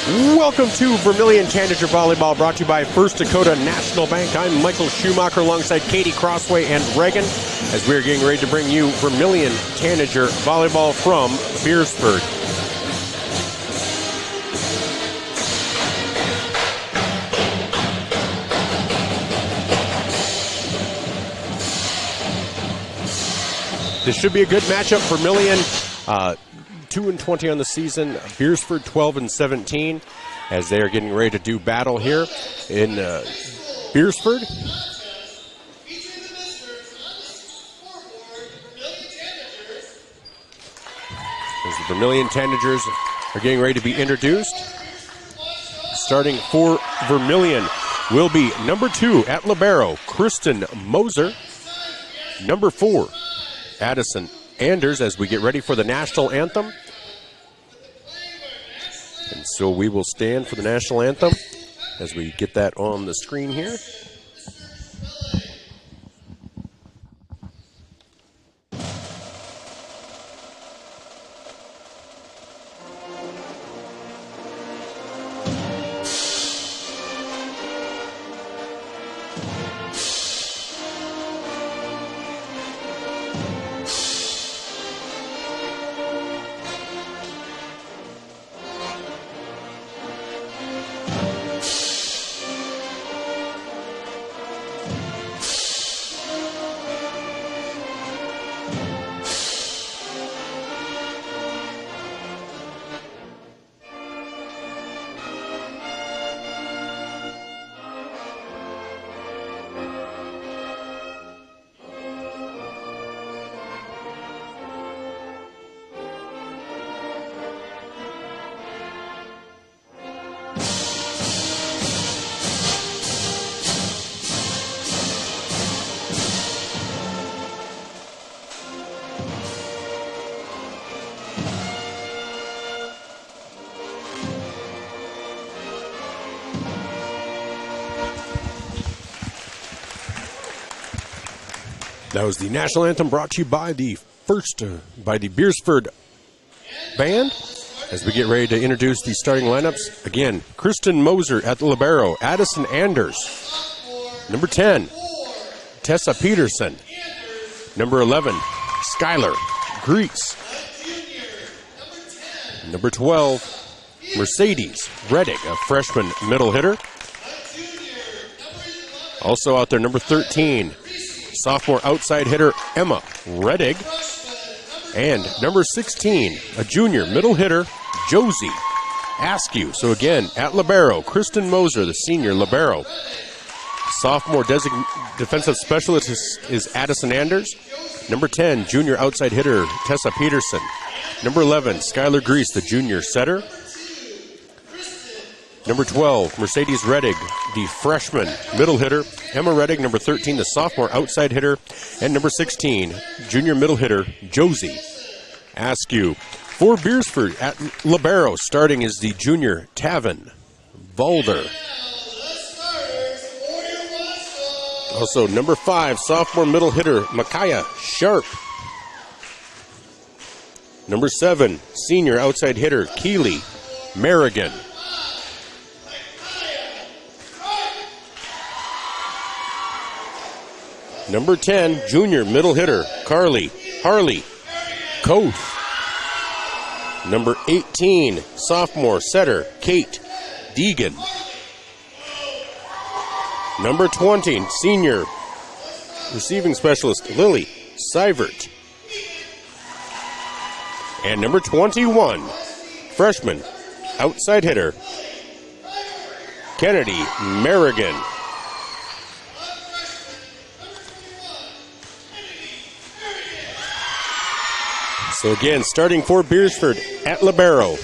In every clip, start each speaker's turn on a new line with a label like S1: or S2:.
S1: Welcome to Vermillion Tanager Volleyball, brought to you by First Dakota National Bank. I'm Michael Schumacher alongside Katie Crossway and Reagan as we're getting ready to bring you Vermillion Tanager Volleyball from Beresford. This should be a good matchup for Vermillion. 2-20 on the season. Beresford 12-17 as they are getting ready to do battle here in Beresford. As the Vermillion Tanagers are getting ready to be introduced. Starting for Vermillion will be number 2 at libero, Kristen Moser. Number 4, Addison Anders, as we get ready for the national anthem. And so we will stand for the national anthem as we get that on the screen here. That was the national anthem brought to you by the Beresford band. As we get ready to introduce the starting lineups, again, Kristen Moser at the libero, Addison Anders. Number 10, Tessa Peterson. Number 11, Skylar Grease. Number 12, Mercedes Reddick, a freshman middle hitter. Also out there, number 13, sophomore outside hitter Emma Reddick. And number 16, a junior middle hitter, Josie Askew. So again, at libero, Kristen Moser, the senior libero. Sophomore defensive specialist is Addison Anders. Number 10, junior outside hitter, Tessa Peterson. Number 11, Skylar Grease, the junior setter. Number 12, Mercedes Reddick, the freshman middle hitter. Emma Reddick, number 13, the sophomore outside hitter. And number 16, junior middle hitter, Josie Askew. For Beresford at libero, starting is the junior Tavin Valder. Also, number 5, sophomore middle hitter, Micaiah Sharp. Number 7, senior outside hitter, Keely Merrigan. Number 10, junior middle hitter, Harley Koth. Number 18, sophomore setter, Kate Deegan. Number 20, senior receiving specialist, Lily Seivert. And number 21, freshman outside hitter, Kennedy Merrigan. So again, starting for Beresford at libero,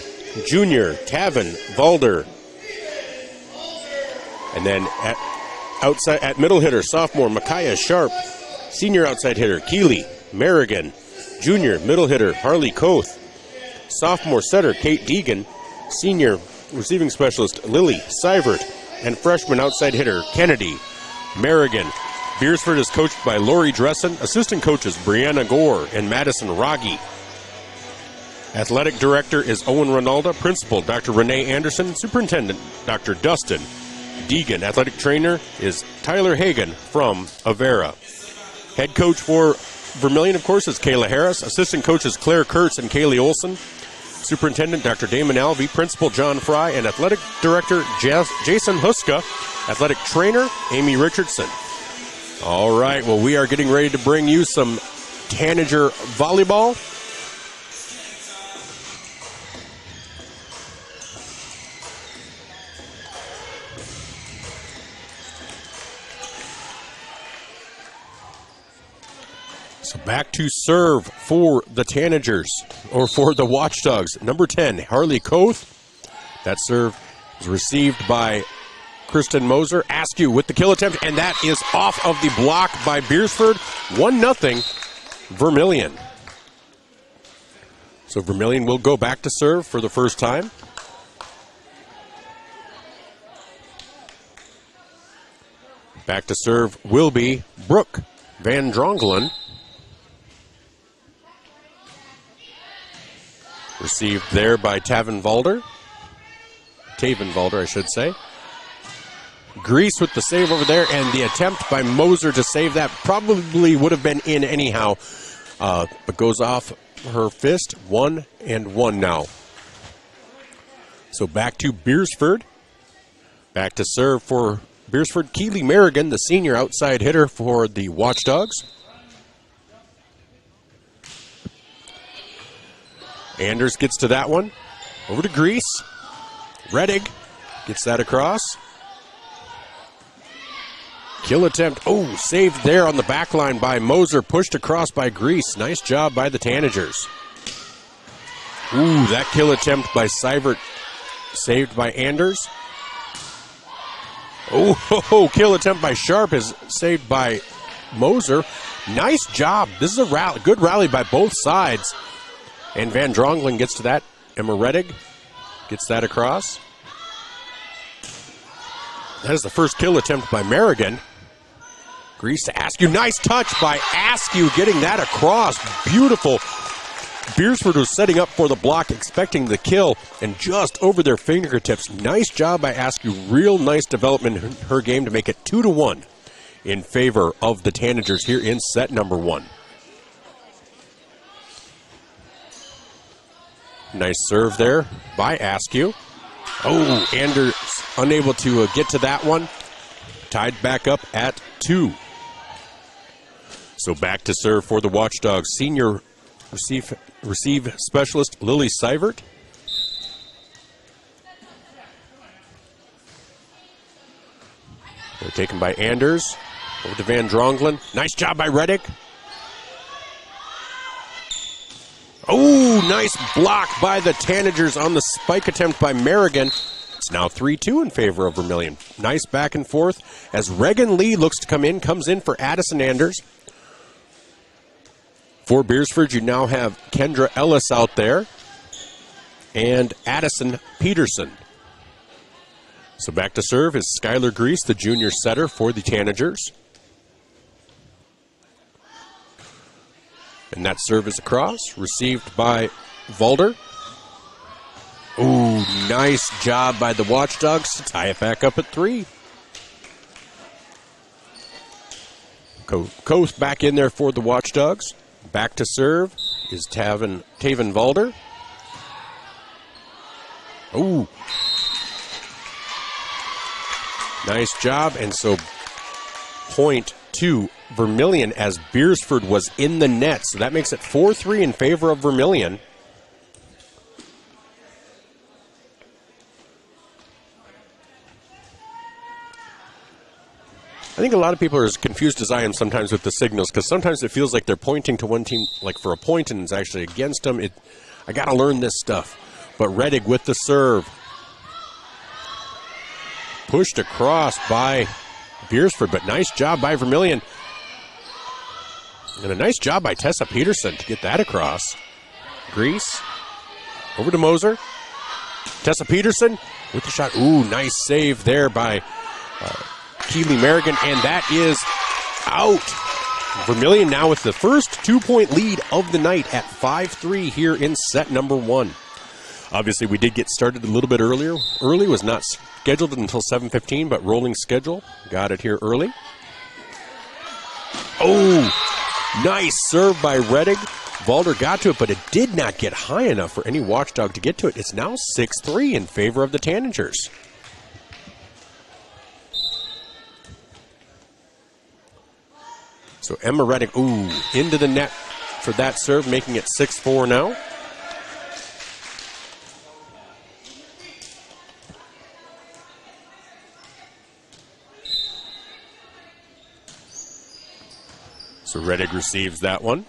S1: junior Tavin Valder. And then at middle hitter, sophomore Micaiah Sharp. Senior outside hitter, Keely Merrigan. Junior middle hitter, Harley Koth. Sophomore setter, Kate Deegan. Senior receiving specialist, Lily Seivert. And freshman outside hitter, Kennedy Merrigan. Beresford is coached by Lori Dressen. Assistant coaches, Brianna Gore and Madison Rogge. Athletic Director is Owen Ronaldo. Principal, Dr. Renee Anderson. Superintendent, Dr. Dustin Deegan. Athletic Trainer is Tyler Hagan from Avera. Head Coach for Vermillion, of course, is Kayla Harris. Assistant Coaches Claire Kurtz and Kaylee Olson. Superintendent, Dr. Damon Alvey. Principal, John Fry. And Athletic Director, Jason Huska. Athletic Trainer, Amy Richardson. All right, well, we are getting ready to bring you some Tanager volleyball. So back to serve for the Tanagers, or for the Watchdogs. Number 10, Harley Koth. That serve is received by Kristen Moser. Askew with the kill attempt, and that is off of the block by Beresford. 1-0 Vermillion. So Vermillion will go back to serve for the first time. Back to serve will be Brooke Van Drongelen. Received there by Taven Valder, I should say. Grease with the save over there, and the attempt by Moser to save that probably would have been in anyhow, but goes off her fist. 1-1 now. So back to Beresford. Back to serve for Beresford. Keely Merrigan, the senior outside hitter for the Watchdogs. Anders gets to that one. Over to Grease. Reddig gets that across. Kill attempt. Oh, saved there on the back line by Moser. Pushed across by Grease. Nice job by the Tanagers. Ooh, that kill attempt by Seibert saved by Anders. Oh, kill attempt by Sharp is saved by Moser. Nice job. This is a good rally by both sides. And Van Drongelen gets to that. Emma Reddig gets that across. That is the first kill attempt by Merrigan. Grease to Askew. Nice touch by Askew getting that across. Beautiful. Beresford was setting up for the block, expecting the kill, and just over their fingertips. Nice job by Askew. Real nice development in her game to make it 2-1 in favor of the Tanagers here in set number 1. Nice serve there by Askew. Oh, Anders unable to get to that one. Tied back up at 2. So back to serve for the Watchdogs. Senior receive specialist Lily Seibert. They're taken by Anders. Over to Van Drongelen. Nice job by Reddick. Oh, nice block by the Tanagers on the spike attempt by Merrigan. It's now 3-2 in favor of Vermillion. Nice back and forth as Regan Lee looks to comes in for Addison Anders. For Beresford, you now have Kendra Ellis out there and Addison Peterson. So back to serve is Skylar Grease, the junior setter for the Tanagers. And that serve is across, received by Valder. Ooh, nice job by the Watchdogs to tie it back up at 3. Koth back in there for the Watchdogs. Back to serve is Taven Valder. Ooh. Nice job, and so point to Vermillion as Beresford was in the net. So that makes it 4-3 in favor of Vermillion. I think a lot of people are as confused as I am sometimes with the signals, because sometimes it feels like they're pointing to one team like for a point and it's actually against them. I got to learn this stuff. But Reddig with the serve. Pushed across by Beresford, but nice job by Vermillion. And a nice job by Tessa Peterson to get that across. Grease. Over to Moser. Tessa Peterson with the shot. Ooh, nice save there by Keely Merrigan, and that is out. Vermillion now with the first 2-point lead of the night at 5-3 here in set number 1. Obviously, we did get started a little bit earlier. Early was not scheduled until 7:15, but rolling schedule. Got it here early. Oh, nice serve by Rettig. Valder got to it, but it did not get high enough for any Watchdog to get to it. It's now 6-3 in favor of the Tanagers. So Emma Rettig, into the net for that serve, making it 6-4 now. So Rettig receives that one.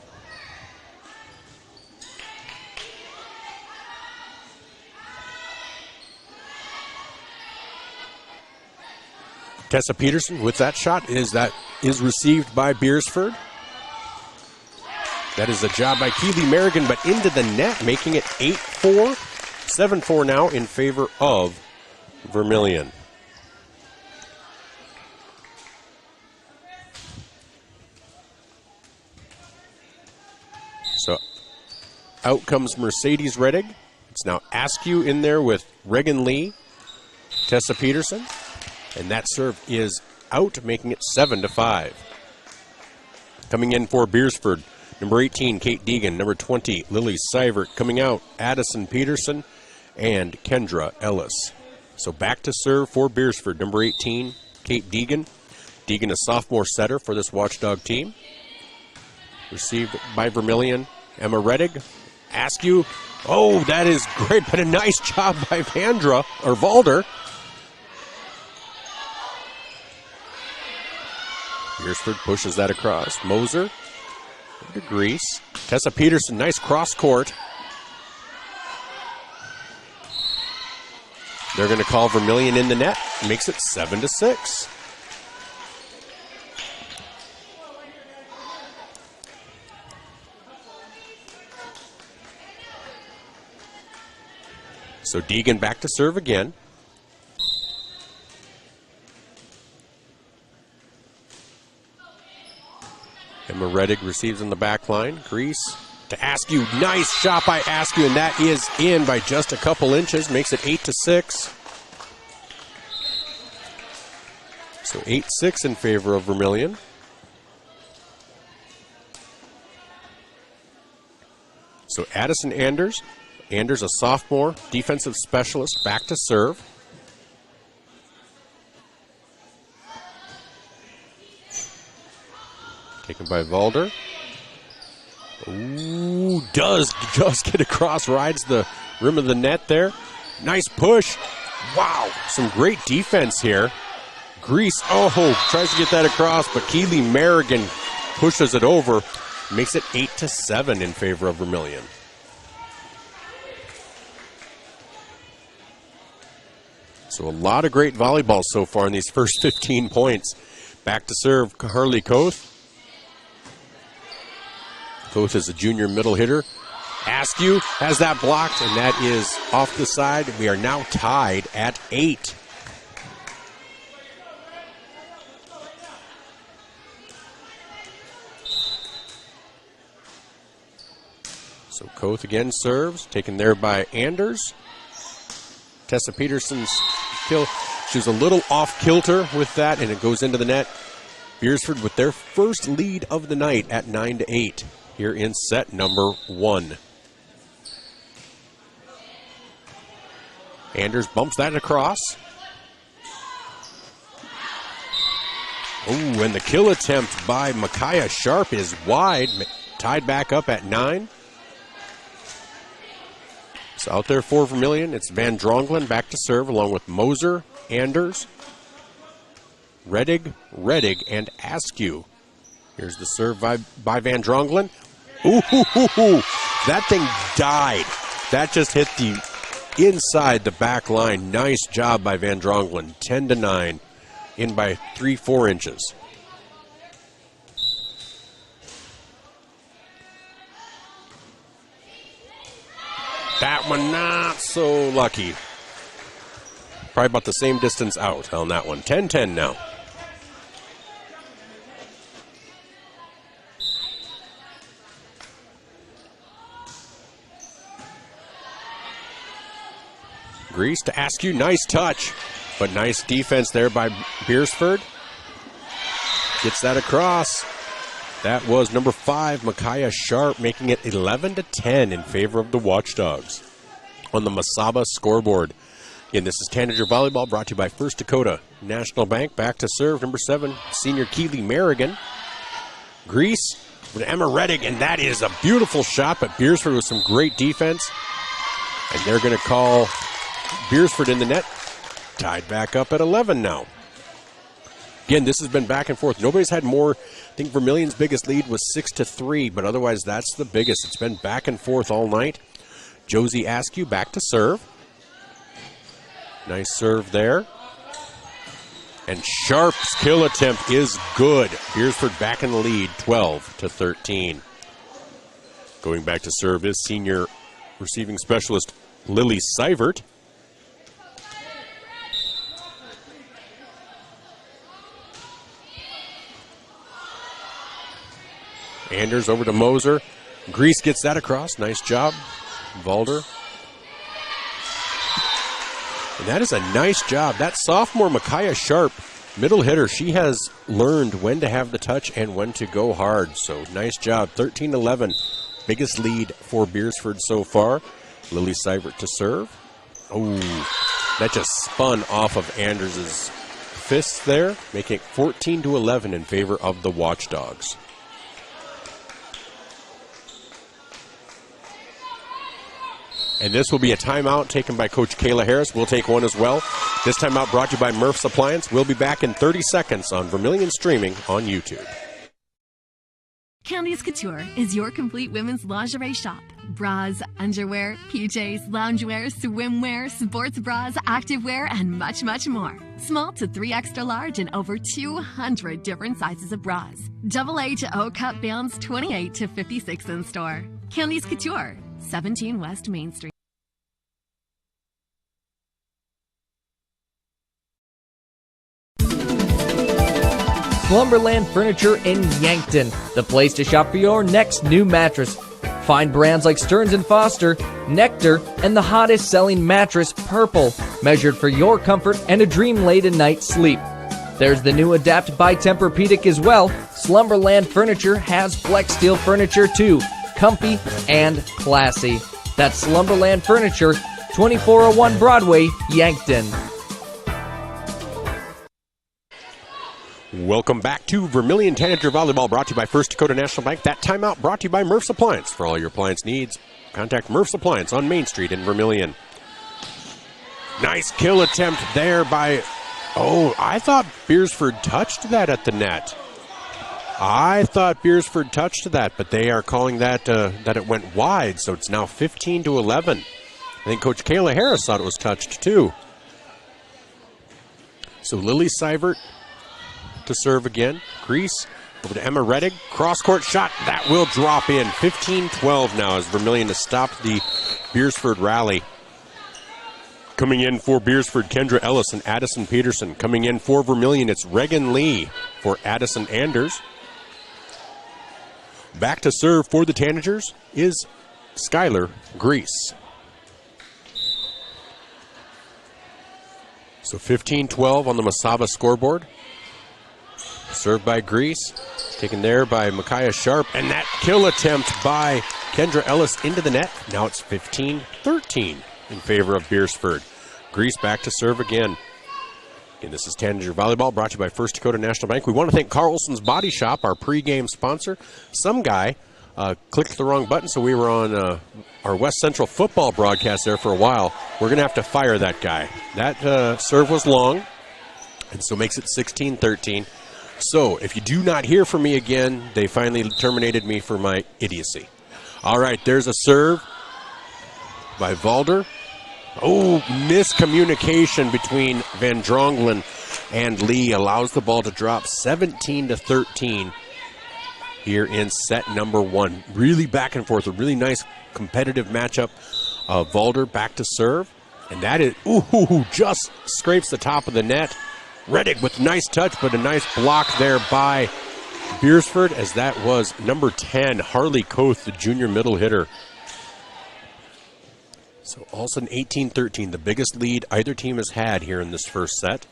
S1: Tessa Peterson with that shot is received by Beresford. That is a job by Keely Merrigan, but into the net, making it 8-4, 7-4 now in favor of Vermillion. So out comes Mercedes Rettig. It's now Askew in there with Regan Lee, Tessa Peterson. And that serve is out, making it 7-5. Coming in for Beresford, number 18, Kate Deegan. Number 20, Lily Seivert. Coming out, Addison Peterson and Kendra Ellis. So back to serve for Beresford, number 18, Kate Deegan. Deegan, a sophomore setter for this Watchdog team. Received by Vermillion, Emma Rettig. Askew. Oh, that is great, but a nice job by Valder. Beresford pushes that across. Moser to Grease. Tessa Peterson, nice cross court. They're going to call Vermillion in the net. Makes it 7-6. So Deegan back to serve again. Emma Rettig receives in the back line. Grease to Askew. Nice shot by Askew, and that is in by just a couple inches. Makes it 8-6. So 8-6 in favor of Vermillion. So Addison Anders. Anders, a sophomore defensive specialist, back to serve. Taken by Valder. Ooh, does just get across, rides the rim of the net there. Nice push. Wow, some great defense here. Grease, tries to get that across, but Keely Merrigan pushes it over. Makes it 8-7 in favor of Vermillion. So a lot of great volleyball so far in these first 15 points. Back to serve, Harley Koth. Koth is a junior middle hitter. Askew has that blocked, and that is off the side. We are now tied at 8. So Koth again serves, taken there by Anders. Tessa Peterson's kill. She was a little off kilter with that, and it goes into the net. Beresford with their first lead of the night at 9-8 here in set number 1. Anders bumps that across. Oh, and the kill attempt by Micaiah Sharp is wide. Tied back up at 9. So out there for Vermillion, it's Van Drongelen back to serve along with Moser, Anders, Rettig, and Askew. Here's the serve by Van Drongelen. Ooh, that thing died. That just hit the inside the back line. Nice job by Van Drongelen. 10-9, in by 3-4 inches. That one not so lucky. Probably about the same distance out on that one. 10-10 now. Grease to Askew. Nice touch, but nice defense there by Beresford. Gets that across. That was number 5, Micaiah Sharp, making it 11-10 in favor of the Watchdogs on the Masaba scoreboard. Again, this is Tanager Volleyball, brought to you by First Dakota National Bank. Back to serve, number 7, senior Keely Merrigan. Grease with Emma Reddick, and that is a beautiful shot, but Beresford with some great defense. And they're going to call Beresford in the net. Tied back up at 11 now. Again, this has been back and forth. Nobody's had more. I think Vermillion's biggest lead was 6-3, but otherwise that's the biggest. It's been back and forth all night. Josie Askew back to serve. Nice serve there. And Sharp's kill attempt is good. Beresford back in the lead, 12-13. Going back to serve is senior receiving specialist Lily Seivert. Anders over to Moser. Grease gets that across. Nice job, Valder. And that is a nice job. That sophomore Micaiah Sharp, middle hitter, she has learned when to have the touch and when to go hard. So nice job. 13-11, biggest lead for Beresford so far. Lily Seivert to serve. Oh, that just spun off of Anders' fists there, making it 14-11 in favor of the Watchdogs. And this will be a timeout taken by Coach Kayla Harris. We'll take one as well. This timeout brought to you by Murph's Appliance. We'll be back in 30 seconds on Vermillion streaming on YouTube.
S2: Candice Couture is your complete women's lingerie shop. Bras, underwear, PJs, loungewear, swimwear, sports bras, activewear, and much, much more. Small to 3 extra large and over 200 different sizes of bras. AA to O cup bands 28 to 56 in store. Candice Couture, 17 West Main Street.
S3: Slumberland Furniture in Yankton, the place to shop for your next new mattress. Find brands like Stearns & Foster, Nectar, and the hottest selling mattress, Purple, measured for your comfort and a dream-laden night's sleep. There's the new Adapt by Tempur-Pedic as well. Slumberland Furniture has Flex Steel furniture too, comfy and classy. That's Slumberland Furniture, 2401 Broadway, Yankton.
S1: Welcome back to Vermillion Tanager Volleyball, brought to you by First Dakota National Bank. That timeout brought to you by Murph's Appliance. For all your appliance needs, contact Murph's Appliance on Main Street in Vermillion. Nice kill attempt there by... Oh, I thought Beresford touched that at the net. I thought Beresford touched that, but they are calling that that it went wide, so it's now 15-11. I think Coach Kayla Harris thought it was touched too. So Lily Seivert to serve again. Grease over to Emma Reddick. Cross-court shot. That will drop in. 15-12 now as Vermillion has stopped the Beresford rally. Coming in for Beresford, Kendra Ellis and Addison Peterson. Coming in for Vermillion, it's Reagan Lee for Addison Anders. Back to serve for the Tanagers is Skylar Grease. So 15-12 on the Masaba scoreboard. Served by Grease, taken there by Micaiah Sharp, and that kill attempt by Kendra Ellis into the net. Now it's 15-13 in favor of Beresford. Grease back to serve again. And this is Tanager Volleyball, brought to you by First Dakota National Bank. We want to thank Carlson's Body Shop, our pregame sponsor. Some guy clicked the wrong button, so we were on our West Central football broadcast there for a while. We're going to have to fire that guy. That serve was long, and so makes it 16-13. So, if you do not hear from me again, they finally terminated me for my idiocy. All right, there's a serve by Valder. Oh, miscommunication between Van Drongelen and Lee allows the ball to drop 17-13 here in set number 1. Really back and forth, a really nice competitive matchup. Valder back to serve, and that is, just scrapes the top of the net. Reddick with nice touch, but a nice block there by Beresford, as that was number 10, Harley Koth, the junior middle hitter. So all of a sudden 18-13, the biggest lead either team has had here in this first set.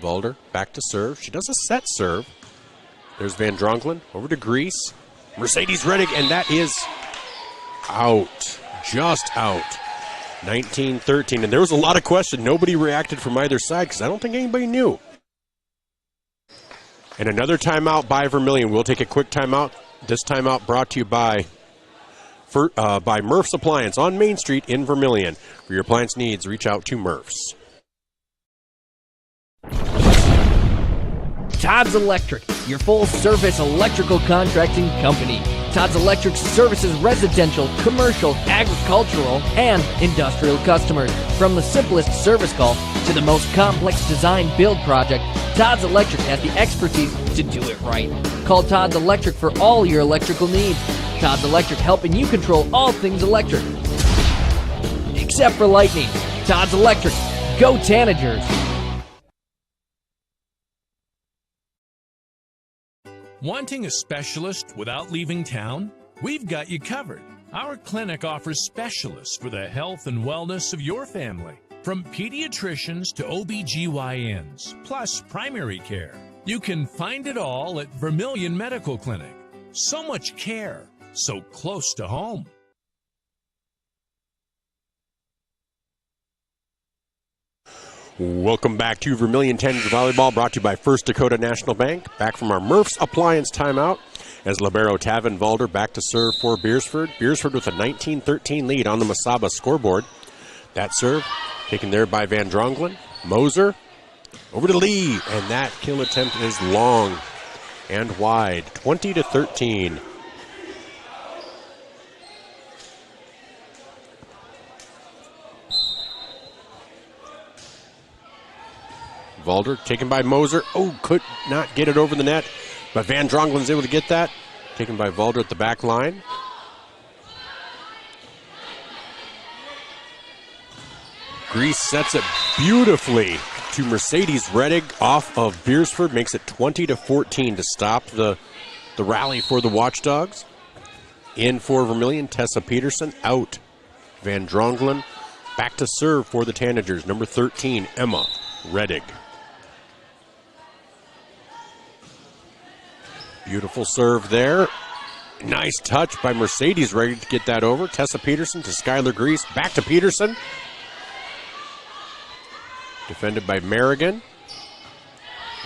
S1: Valder back to serve. She does a set serve. There's Van Drongelen over to Grease. Mercedes Reddick, and that is out. Just out. 19-13, and there was a lot of question. Nobody reacted from either side because I don't think anybody knew. And another timeout by Vermillion. We'll take a quick timeout. This timeout brought to you by Murph's Appliance on Main Street in Vermillion. For your appliance needs, reach out to Murph's.
S3: Todd's Electric, your full-service electrical contracting company. Todd's Electric services residential, commercial, agricultural, and industrial customers. From the simplest service call to the most complex design-build project, Todd's Electric has the expertise to do it right. Call Todd's Electric for all your electrical needs. Todd's Electric, helping you control all things electric. Except for lightning. Todd's Electric. Go Tanagers.
S4: Wanting a specialist without leaving town? We've got you covered. Our clinic offers specialists for the health and wellness of your family. From pediatricians to OBGYNs, plus primary care. You can find it all at Vermillion Medical Clinic. So much care, so close to home.
S1: Welcome back to Vermillion Tanagers Volleyball, brought to you by First Dakota National Bank. Back from our Murph's Appliance timeout as libero Tavin Valder back to serve for Beresford. Beresford with a 19-13 lead on the Masaba scoreboard. That serve taken there by Van Drongelen. Moser over to Lee, and that kill attempt is long and wide. 20-13. Valder taken by Moser. Oh, could not get it over the net, but Van Drongelen's able to get that. Taken by Valder at the back line. Grease sets it beautifully to Mercedes Reddick off of Beresford. Makes it 20-14 to stop the rally for the Watchdogs. In for Vermillion, Tessa Peterson out. Van Drongelen back to serve for the Tanagers. Number 13, Emma Reddick. Beautiful serve there. Nice touch by Mercedes, ready to get that over. Tessa Peterson to Skylar Grease. Back to Peterson. Defended by Merrigan.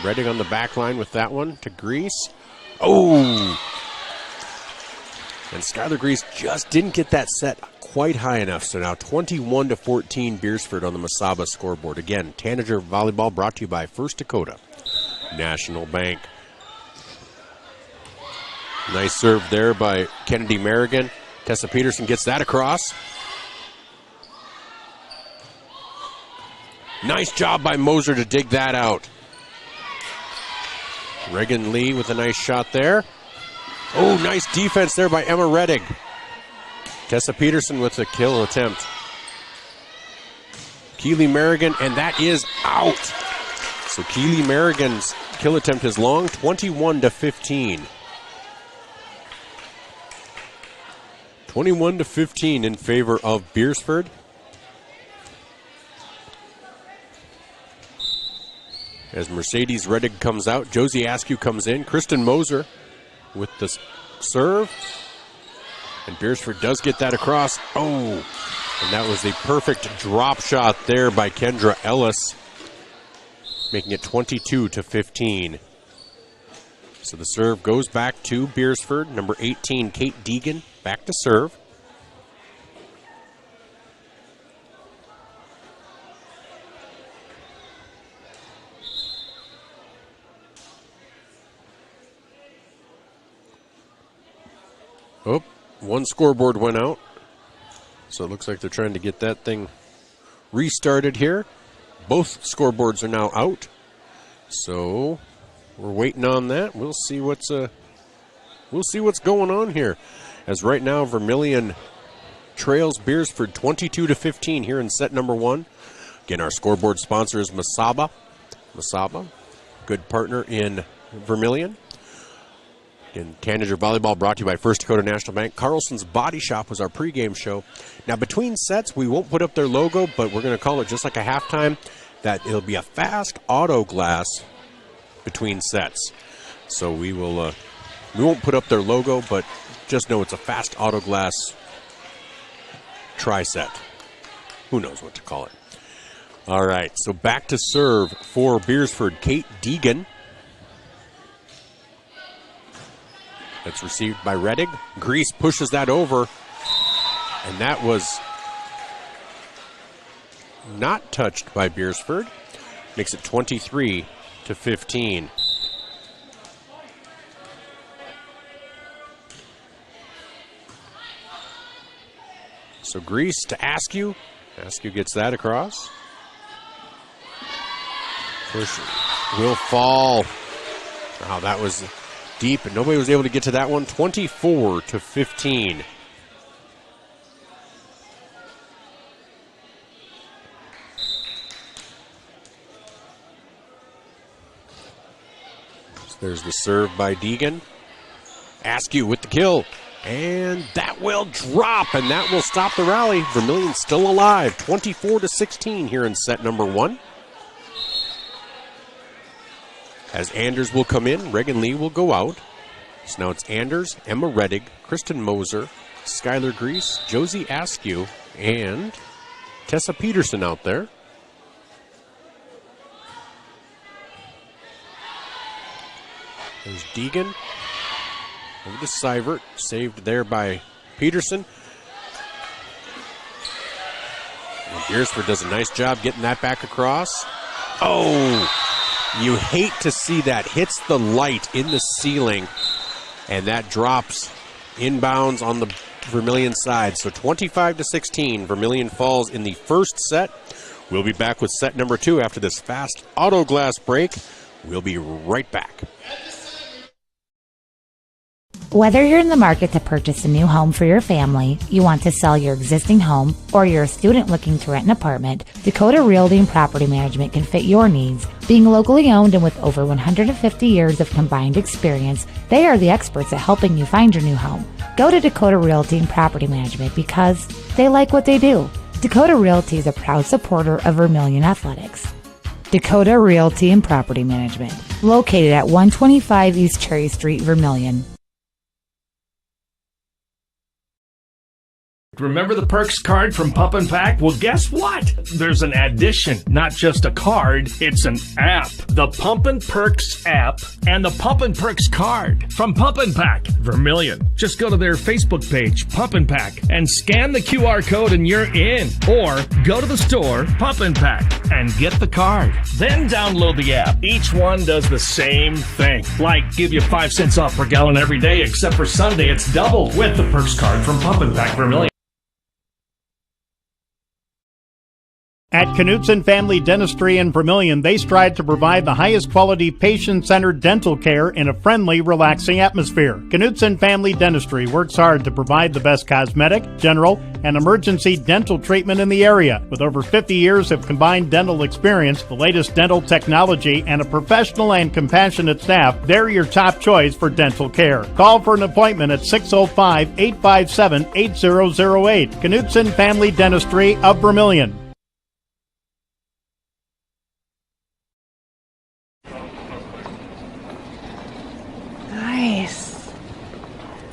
S1: Reddick on the back line with that one to Grease. Oh! And Skylar Grease just didn't get that set quite high enough. So now 21-14 Beresford on the Masaba scoreboard. Again, Tanager Volleyball brought to you by First Dakota National Bank. Nice serve there by Kennedy Merrigan. Tessa Peterson gets that across. Nice job by Moser to dig that out. Reagan Lee with a nice shot there. Oh, nice defense there by Emma Reddick. Tessa Peterson with a kill attempt. Keely Merrigan, and that is out. So Keely Merrigan's kill attempt is long, 21-15. 21-15 in favor of Beresford. As Mercedes Reddick comes out, Josie Askew comes in. Kristen Moser with the serve. And Beresford does get that across. Oh, and that was a perfect drop shot there by Kendra Ellis, making it 22-15. So the serve goes back to Beresford. Number 18, Kate Deegan, back to serve. Oh, one scoreboard went out. So it looks like they're trying to get that thing restarted here. Both scoreboards are now out. So we're waiting on that. We'll see what's going on here. As right now Vermillion trails Beresford 22-15 here in set number one. Again, our scoreboard sponsor is Masaba. Masaba, good partner in Vermillion. And Tanager Volleyball brought to you by First Dakota National Bank. Carlson's Body Shop was our pregame show. Now, between sets, we won't put up their logo, but we're going to call it just like a halftime, that it'll be a fast auto glass between sets. So we won't put up their logo, but just know it's a fast auto glass tri-set. Who knows what to call it. All right, so back to serve for Beresford, Kate Deegan. That's received by Reddig. Grease pushes that over, and that was not touched by Beresford. Makes it 23-15. So Grease to Askew. Askew gets that across. Push will fall. Wow, that was deep, and nobody was able to get to that one. 24-15. So there's the serve by Deegan. Askew with the kill. And that will drop, and that will stop the rally. Vermillion still alive. 24-16 here in set number 1. As Anders will come in, Reagan Lee will go out. So now it's Anders, Emma Reddig, Kristen Moser, Skylar Grease, Josie Askew, and Tessa Peterson out there. There's Deegan. Over to Seivert, saved there by Peterson. And Beresford does a nice job getting that back across. Oh! You hate to see that. Hits the light in the ceiling, and that drops inbounds on the Vermillion side. So 25-16, Vermillion falls in the first set. We'll be back with set number 2 after this fast auto glass break. We'll be right back.
S5: Whether you're in the market to purchase a new home for your family, you want to sell your existing home, or you're a student looking to rent an apartment, Dakota Realty and Property Management can fit your needs. Being locally owned and with over 150 years of combined experience, they are the experts at helping you find your new home. Go to Dakota Realty and Property Management because they like what they do. Dakota Realty is a proud supporter of Vermillion Athletics. Dakota Realty and Property Management, located at 125 East Cherry Street, Vermillion.
S6: Remember the Perks card from Pump and Pack? Well, guess what? There's an addition, not just a card, it's an app. The Pump and Perks app and the Pump and Perks card from Pump and Pack, Vermillion. Just go to their Facebook page, Pump and Pack, and scan the QR code and you're in. Or go to the store, Pump and Pack, and get the card. Then download the app. Each one does the same thing. Like give you 5 cents off per gallon every day, except for Sunday, it's double with the Perks card from Pump and Pack, Vermillion.
S7: At Knutson Family Dentistry in Vermillion, they strive to provide the highest quality patient-centered dental care in a friendly, relaxing atmosphere. Knutson Family Dentistry works hard to provide the best cosmetic, general, and emergency dental treatment in the area. With over 50 years of combined dental experience, the latest dental technology, and a professional and compassionate staff, they're your top choice for dental care. Call for an appointment at 605-857-8008. Knutson Family Dentistry of Vermillion.
S8: Nice.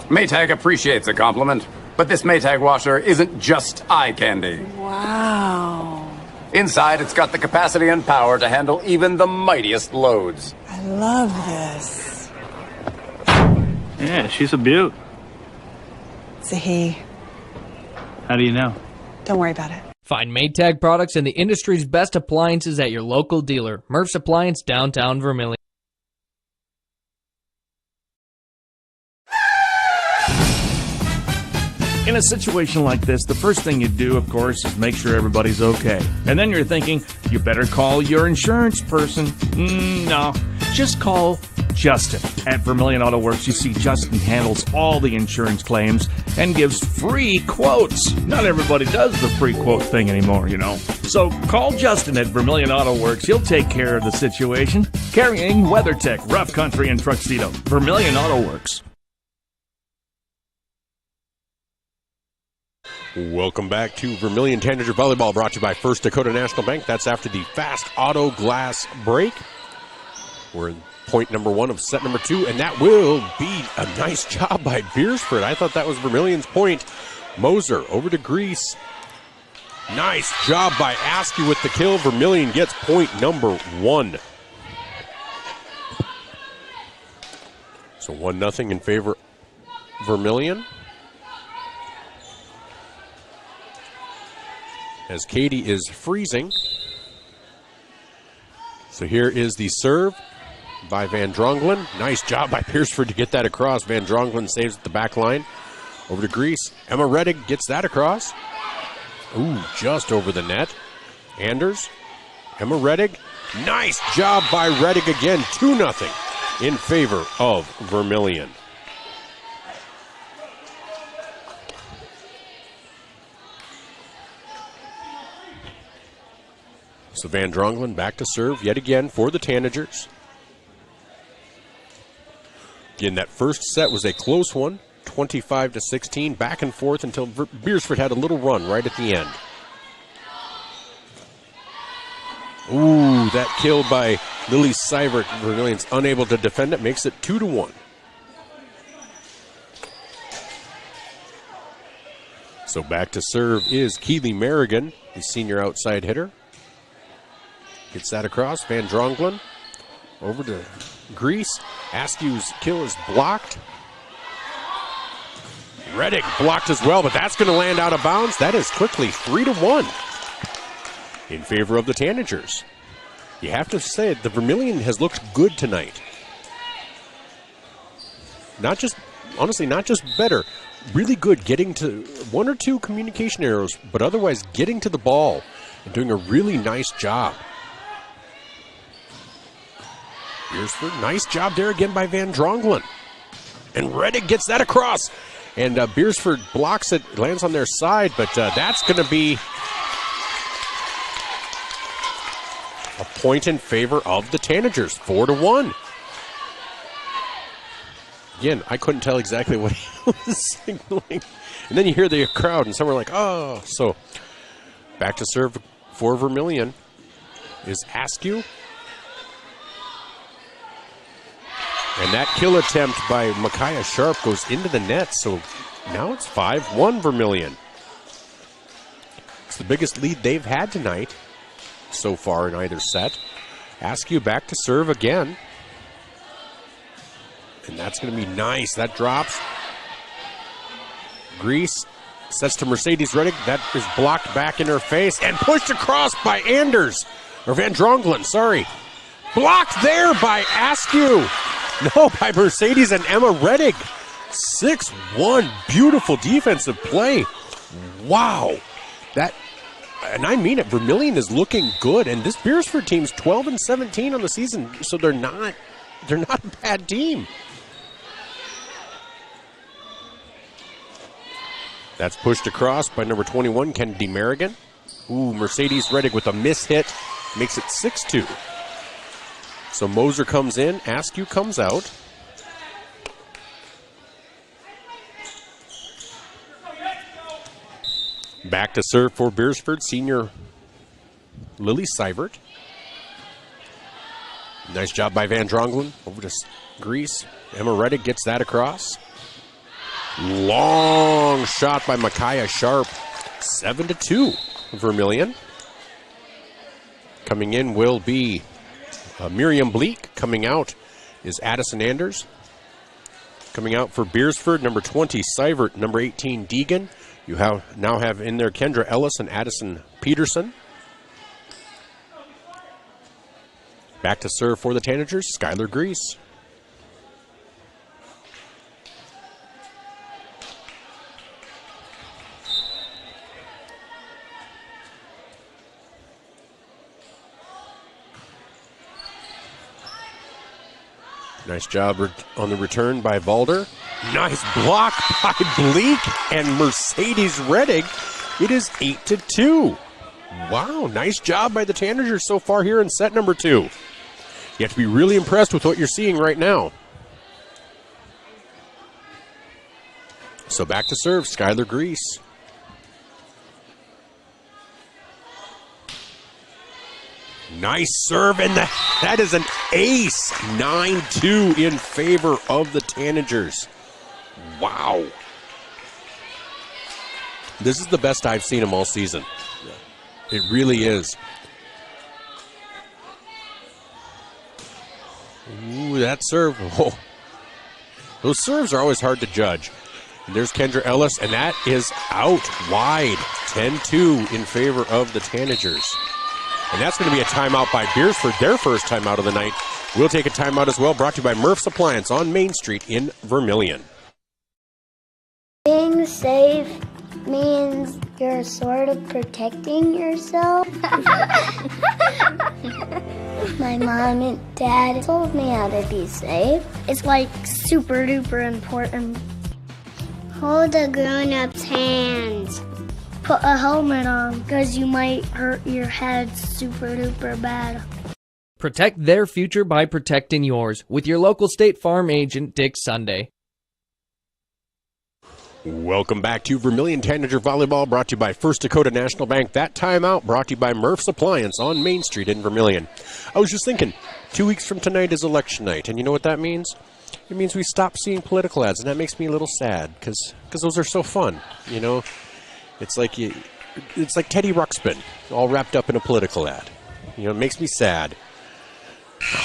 S9: Maytag appreciates a compliment, but this Maytag washer isn't just eye candy.
S8: Wow.
S9: Inside, it's got the capacity and power to handle even the mightiest loads.
S8: I love this.
S10: Yeah, she's a beaut.
S8: It's a he.
S10: How do you know?
S8: Don't worry about it.
S3: Find Maytag products and the industry's best appliances at your local dealer. Murph's Appliance, downtown Vermillion.
S6: In a situation like this, the first thing you do, of course, is make sure everybody's okay. And then you're thinking, you better call your insurance person. No. just call Justin. At Vermillion Auto Works, you see Justin handles all the insurance claims and gives free quotes. Not everybody does the free quote thing anymore, you know. So call Justin at Vermillion Auto Works. He'll take care of the situation. Carrying WeatherTech, Rough Country, and Tuxedo. Vermillion Auto Works.
S1: Welcome back to Vermillion Tanager Volleyball, brought to you by First Dakota National Bank. That's after the fast auto glass break. We're in point number 1 of set number 2, and that will be a nice job by Beresford. I thought that was Vermillion's point. Moser over to Grease. Nice job by Askew with the kill. Vermillion gets point number 1. So 1-0 in favor of Vermillion. As Katie is freezing. So here is the serve by Van Drongelen. Nice job by Beresford to get that across. Van Drongelen saves at the back line. Over to Grease. Emma Reddig gets that across. Ooh, just over the net. Anders. Emma Reddig. Nice job by Reddig again. 2-0 in favor of Vermillion. So Van Drongelen back to serve yet again for the Tanagers. Again, that first set was a close one, 25-16, back and forth until Beresford had a little run right at the end. Ooh, that kill by Lily Seibert. Vermillion's unable to defend it, makes it 2-1. So back to serve is Keely Merrigan, the senior outside hitter. Gets that across. Van Drongelen over to Grease. Askew's kill is blocked. Reddick blocked as well, but that's going to land out of bounds. That is quickly 3-1 in favor of the Tanagers. You have to say the Vermillion has looked good tonight. Not just, honestly, not just better. Really good getting to 1 or 2 communication errors, but otherwise getting to the ball and doing a really nice job. Beresford, nice job there again by Van Drongelen. And Reddig gets that across. And Beresford blocks it, lands on their side, but that's going to be a point in favor of the Tanagers, 4-1. Again, I couldn't tell exactly what he was signaling. And then you hear the crowd, and some are like, oh. So back to serve for Vermillion is Askew. And that kill attempt by Micaiah Sharp goes into the net, so now it's 5-1 Vermillion. It's the biggest lead they've had tonight so far in either set. Askew back to serve again. And that's going to be nice. That drops. Grease sets to Mercedes Reddig. That is blocked back in her face and pushed across by Anders. Or Van Drongelen, sorry. Blocked there by Askew. No, by Mercedes and Emma Reddig. 6-1. Beautiful defensive play. Wow. That, and I mean it, Vermillion is looking good. And this Beresford team's 12-17 on the season, so they're not a bad team. That's pushed across by number 21, Kennedy Merrigan. Ooh, Mercedes Reddig with a miss hit. Makes it 6-2. So Moser comes in, Askew comes out. Back to serve for Beresford, senior Lily Seibert. Nice job by Van Drongelen. Over to Grease. Emma Reddig gets that across. Long shot by Micaiah Sharp. 7-2 Vermillion. Coming in will be Miriam Bleak. Coming out is Addison Anders. Coming out for Beresford, number 20, Seibert, number 18, Deegan. You now have in there Kendra Ellis and Addison Peterson. Back to serve for the Tanagers, Skylar Grease. Nice job on the return by Valder. Nice block by Bleak and Mercedes Reddig. It is 8-2. Wow, nice job by the Tanagers so far here in set number 2. You have to be really impressed with what you're seeing right now. So back to serve, Skylar Grease. Nice serve, and that is an ace. 9-2 in favor of the Tanagers. Wow. This is the best I've seen them all season. It really is. Ooh, that serve. Oh. Those serves are always hard to judge. And there's Kendra Ellis, and that is out wide. 10-2 in favor of the Tanagers. And that's going to be a timeout by Beresford, their first timeout of the night. We'll take a timeout as well, brought to you by Murph's Appliance on Main Street in Vermillion.
S11: Being safe means you're sort of protecting yourself. My mom and dad told me how to be safe. It's like super duper important. Hold a grown-up's hands. Put a helmet on because you might hurt your head super duper bad.
S3: Protect their future by protecting yours with your local State Farm agent, Dick Sunday.
S1: Welcome back to Vermillion Tanager Volleyball, brought to you by First Dakota National Bank. That timeout brought to you by Murph's Appliance on Main Street in Vermillion. I was just thinking, 2 weeks from tonight is election night, and you know what that means? It means we stop seeing political ads, and that makes me a little sad because those are so fun, you know? It's like Teddy Ruxpin, all wrapped up in a political ad. You know, it makes me sad.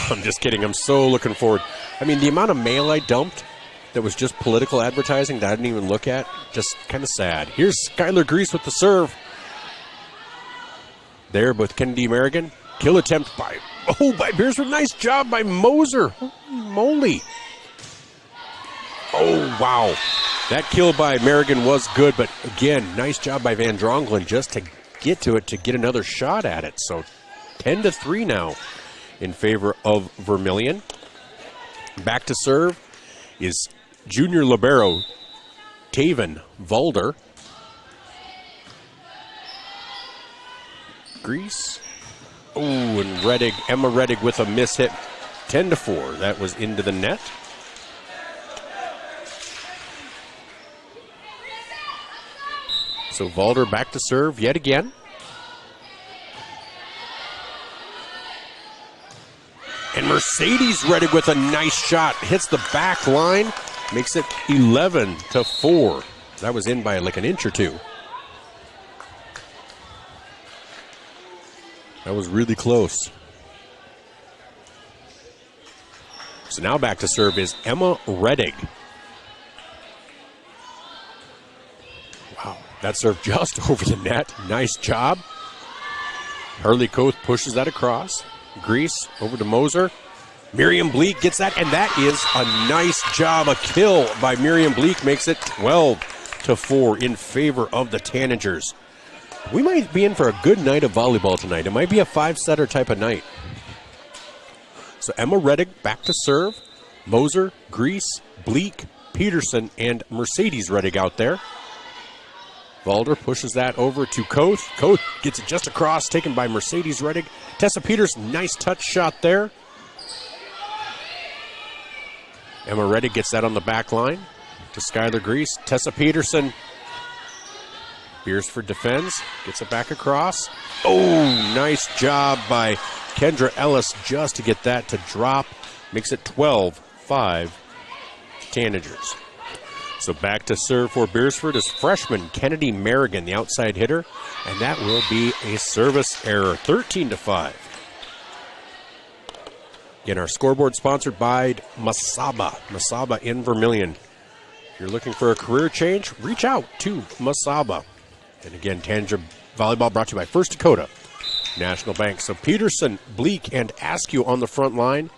S1: I'm just kidding. I'm so looking forward. I mean, the amount of mail I dumped that was just political advertising that I didn't even look at, just kind of sad. Here's Skylar Grease with the serve. There with Kennedy Merrigan. Kill attempt by Beresford. Nice job by Moser. Holy moly. Oh, wow. That kill by Merrigan was good, but again, nice job by Van Drongelen just to get to it, to get another shot at it. So 10-3 now in favor of Vermillion. Back to serve is junior libero Taven Valder. Grease. Oh, and Emma Reddig with a miss hit. 10-4. That was into the net. So Valder back to serve yet again. And Mercedes Reddig with a nice shot. Hits the back line. Makes it 11-4. That was in by like an inch or two. That was really close. So now back to serve is Emma Reddig. Wow, that serve just over the net. Nice job. Harley Koth pushes that across. Grease over to Moser. Miriam Bleak gets that, and that is a nice job. A kill by Miriam Bleak makes it 12-4 in favor of the Tanagers. We might be in for a good night of volleyball tonight. It might be a five-setter type of night. So Emma Reddig back to serve. Moser, Grease, Bleak, Peterson, and Mercedes Reddig out there. Valder pushes that over to Koth. Koth gets it just across, taken by Mercedes Reddig. Tessa Peters, nice touch shot there. Emma Reddig gets that on the back line to Skylar Grease. Tessa Peterson. Beresford defends, gets it back across. Oh, nice job by Kendra Ellis just to get that to drop. Makes it 12-5 Tanagers. So back to serve for Beresford is freshman Kennedy Merrigan, the outside hitter, and that will be a service error, 13-5. Again, our scoreboard sponsored by Masaba in Vermillion. If you're looking for a career change, reach out to Masaba. And again, Tanager Volleyball brought to you by First Dakota National Bank. So Peterson, Bleak, and Askew on the front line.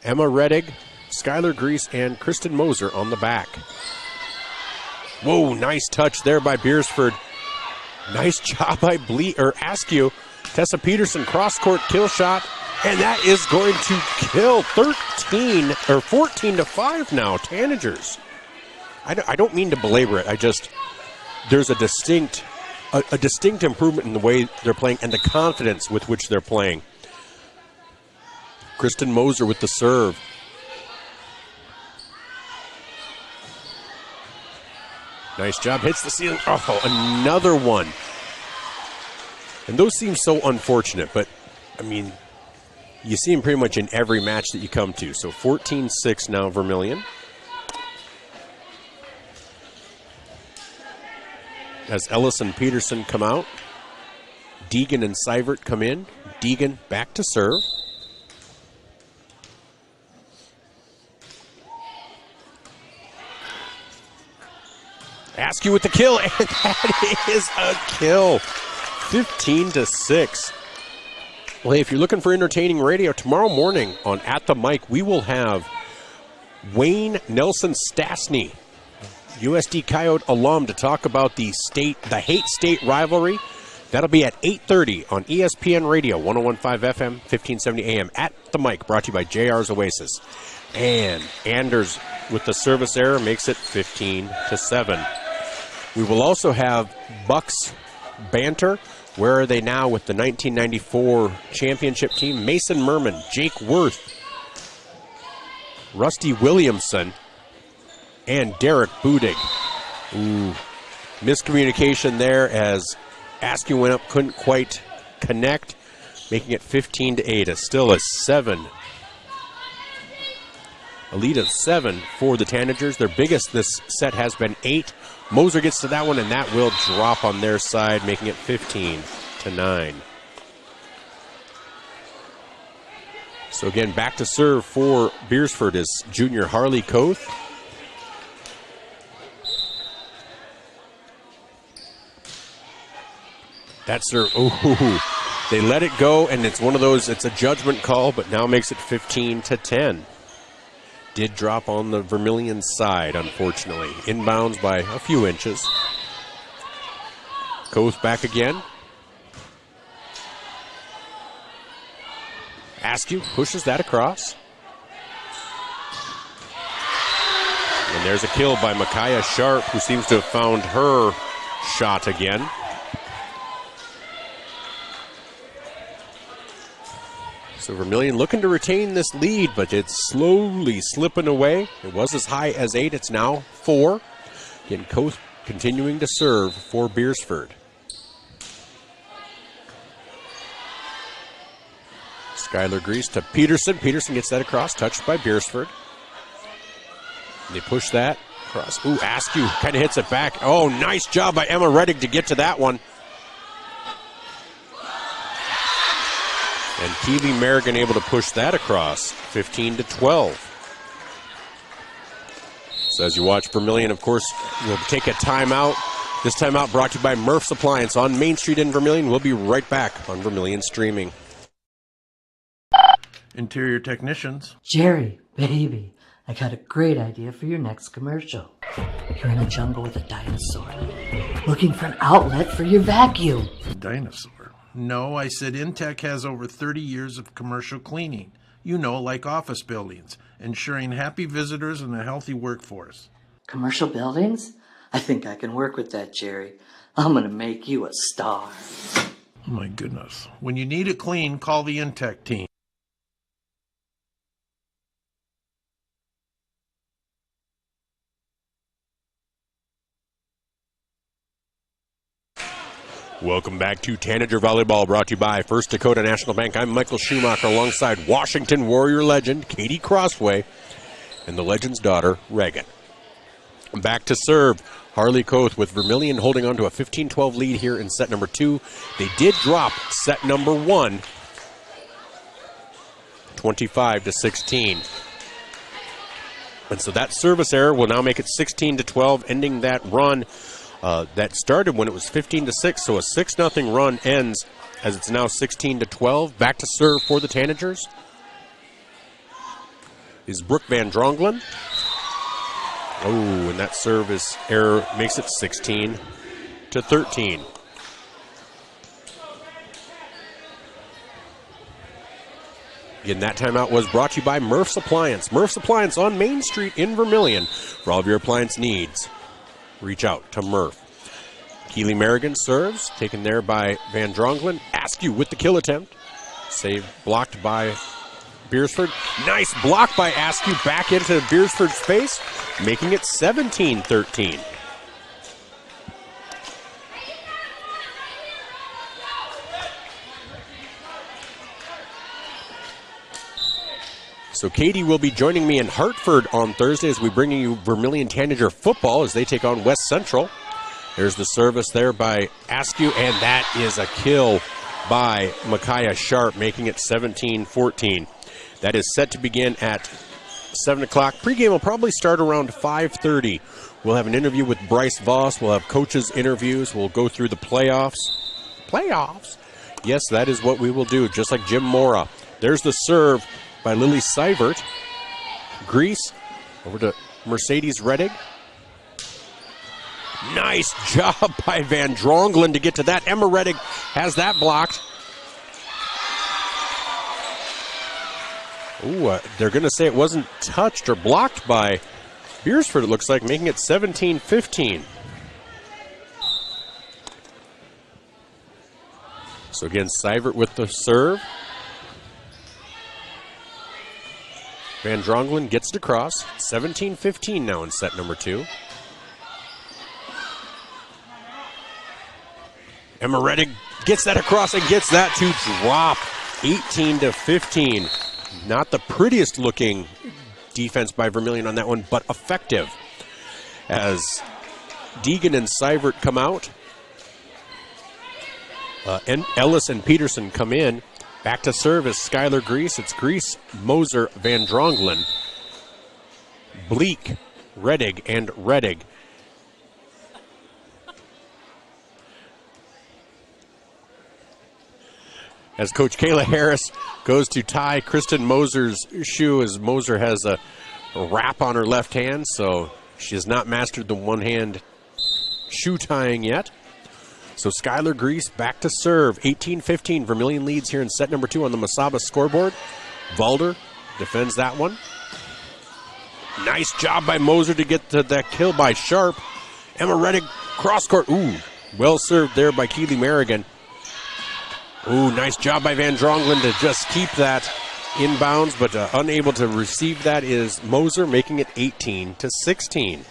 S1: Emma Reddig, Skylar Grease, and Kristen Moser on the back. Whoa, nice touch there by Beresford. Nice job by Askew. Tessa Peterson, cross-court kill shot, And that is going to kill 13 or 14-5 now, Tanagers. I don't mean to belabor it. There's a distinct improvement in the way they're playing and the confidence with which they're playing. Kristen Moser with the serve. Nice job. Hits the ceiling. Oh, another one. And those seem so unfortunate, but, I mean, you see them pretty much in every match that you come to. So 14-6 now, Vermillion. As Ellis and Peterson come out. Deegan and Seivert come in. Deegan back to serve. Askew with the kill, and that is a kill. 15-6. Well, hey, if you're looking for entertaining radio, tomorrow morning on At the Mic, we will have Wayne Nelson Stastny, USD Coyote alum, to talk about the Haight State rivalry. That'll be at 8:30 on ESPN Radio, 101.5 FM, 1570 AM. At the Mic, brought to you by JR's Oasis. And Anders with the service error makes it 15-7. We will also have Bucks banter. Where are they now with the 1994 championship team? Mason Merman, Jake Worth, Rusty Williamson, and Derek Budig. Ooh, miscommunication there as Askew went up, couldn't quite connect, making it 15-8. Still a lead of 7 for the Tanagers. Their biggest this set has been 8. Moser gets to that one, and that will drop on their side, making it 15-9. So again, back to serve for Beresford is junior Harley Koth. That's their, they let it go, and it's one of those, it's a judgment call, but now makes it 15-10. Did drop on the Vermillion side, unfortunately. Inbounds by a few inches. Koth back again. Askew pushes that across. And there's a kill by Micaiah Sharp, who seems to have found her shot again. So Vermillion looking to retain this lead, but it's slowly slipping away. It was as high as 8. It's now 4. Again, Koth continuing to serve for Beresford. Skylar Grease to Peterson. Peterson gets that across, touched by Beresford. They push that across. Ooh, Askew kind of hits it back. Oh, nice job by Emma Reddick to get to that one. And Keely Merrigan able to push that across, 15-12. So as you watch Vermillion, of course, we'll take a timeout. This timeout brought to you by Murph's Appliance on Main Street in Vermillion. We'll be right back on Vermillion Streaming.
S12: Interior Technicians.
S13: Jerry, baby, I got a great idea for your next commercial. You're in a jungle with a dinosaur, looking for an outlet for your vacuum.
S12: A dinosaur? No, I said Intech has over 30 years of commercial cleaning. You know, like office buildings, ensuring happy visitors and a healthy workforce.
S13: Commercial buildings? I think I can work with that, Jerry. I'm going to make you a star.
S12: Oh my goodness. When you need it clean, call the Intech team.
S1: Welcome back to Tanager Volleyball, brought to you by First Dakota National Bank. I'm Michael Schumacher alongside Washington Warrior legend Katie Crossway and the legend's daughter, Reagan. Back to serve, Harley Koth with Vermillion holding on to a 15-12 lead here in set number 2. They did drop set number 1, 25-16. And so that service error will now make it 16-12, ending that run. That started when it was 15-6, so a 6-0 run ends as it's now 16-12. Back to serve for the Tanagers is Brooke Van Drongelen. Oh, and that service error makes it 16-13. Again, that timeout was brought to you by Murph's Appliance. Murph's Appliance on Main Street in Vermillion. For all of your appliance needs, reach out to Murph. Keely Merrigan serves, taken there by Van Drongelen. Askew with the kill attempt. Save blocked by Beresford. Nice block by Askew back into Beresford's face, making it 17-13. So Katie will be joining me in Hartford on Thursday as we bring you Vermillion Tanager football as they take on West Central. There's the service there by Askew, and that is a kill by Micaiah Sharp, making it 17-14. That is set to begin at 7 o'clock. Pre-game will probably start around 5:30. We'll have an interview with Bryce Voss. We'll have coaches' interviews. We'll go through the playoffs. Playoffs? Yes, that is what we will do, just like Jim Mora. There's the serve by Lily Seivert. Grease over to Mercedes Reddig. Nice job by Van Drongelen to get to that. Emma Reddig has that blocked. Ooh, they're going to say it wasn't touched or blocked by Beresford, it looks like, making it 17-15. So again, Seivert with the serve. Van Drongelen gets it across. 17-15 now in set number 2. Emma Reddig gets that across and gets that to drop. 18-15. Not the prettiest looking defense by Vermillion on that one, but effective. As Deegan and Seivert come out, and Ellis and Peterson come in. Back to serve is Skylar Grease. It's Grease, Moser, Van Drongelen, Bleak, Reddig, and Reddig. As Coach Kayla Harris goes to tie Kristen Moser's shoe, as Moser has a wrap on her left hand, so she has not mastered the one-hand shoe tying yet. So Skylar Grease back to serve. 18-15, Vermillion leads here in set number 2 on the Masaba scoreboard. Valder defends that one. Nice job by Moser to get to that kill by Sharp. Emma Reddig cross court. Ooh, well served there by Keely Merrigan. Ooh, nice job by Van Drongelen to just keep that inbounds, but unable to receive that is Moser, making it 18-16.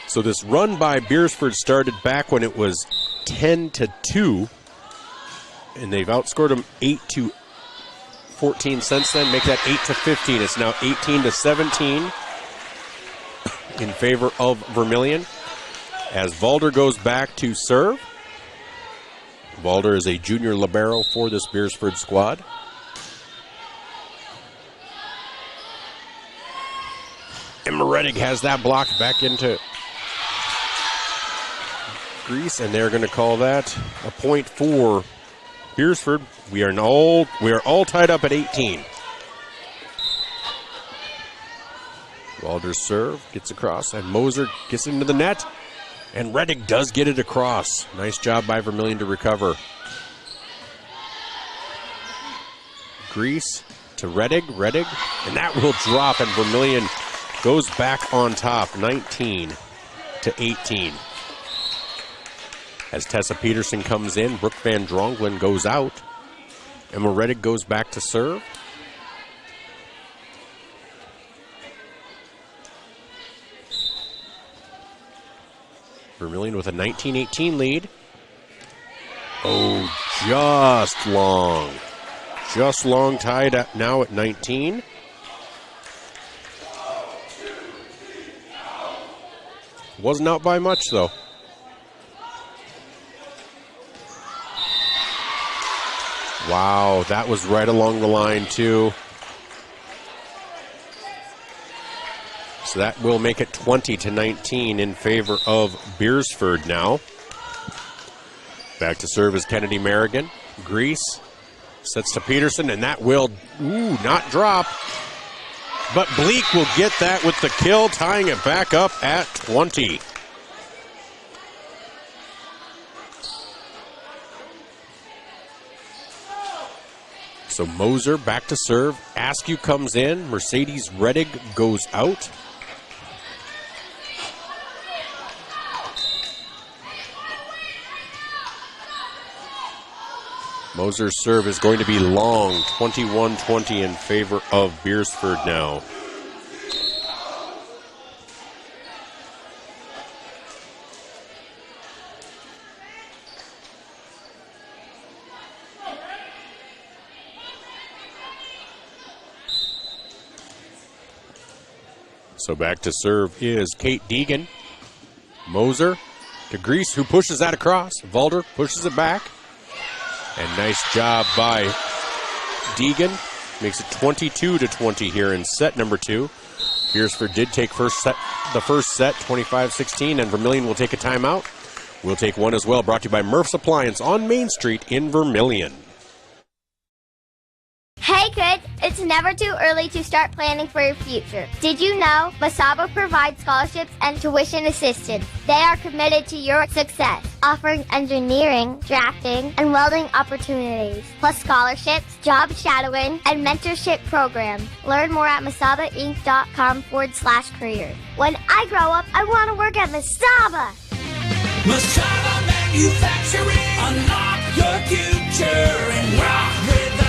S1: So this run by Beresford started back when it was 10-2, and they've outscored them 8-14 since then. Make that 8-15. It's now 18-17 in favor of Vermillion. As Valder goes back to serve. Valder is a junior libero for this Beresford squad. Emma Reddig has that blocked back into Grease, and they're going to call that a point for Beresford. We are all tied up at 18. Valder's serve gets across, and Moser gets into the net. And Reddig does get it across. Nice job by Vermillion to recover. Grease to Reddig, and that will drop, and Vermillion goes back on top, 19-18. As Tessa Peterson comes in, Brooke Van Drongelen goes out. Emma Reddig goes back to serve. Vermillion with a 19-18 lead. Oh, just long. Just long, tied up now at 19. Wasn't out by much, though. Wow, that was right along the line, too. So that will make it 20-19 in favor of Beresford now. Back to serve is Kennedy Merrigan. Grease sets to Peterson, and that will not drop. But Bleak will get that with the kill, tying it back up at 20. So Moser back to serve. Askew comes in. Mercedes Reddig goes out. Moser's serve is going to be long, 21-20 in favor of Beresford now. So back to serve is Kate Deegan. Moser to Grease, who pushes that across. Valder pushes it back. And nice job by Deegan. Makes it 22-20 here in set number 2. Beresford did take the first set, 25-16, and Vermillion will take a timeout. We'll take one as well, brought to you by Murph's Appliance on Main Street in Vermillion.
S11: Hey kids, it's never too early to start planning for your future. Did you know Masaba provides scholarships and tuition assistance? They are committed to your success, offering engineering, drafting, and welding opportunities, plus scholarships, job shadowing, and mentorship programs. Learn more at masabainc.com/careers. When I grow up, I want to work at Masaba.
S14: Masaba Manufacturing. Unlock your future and rock with us.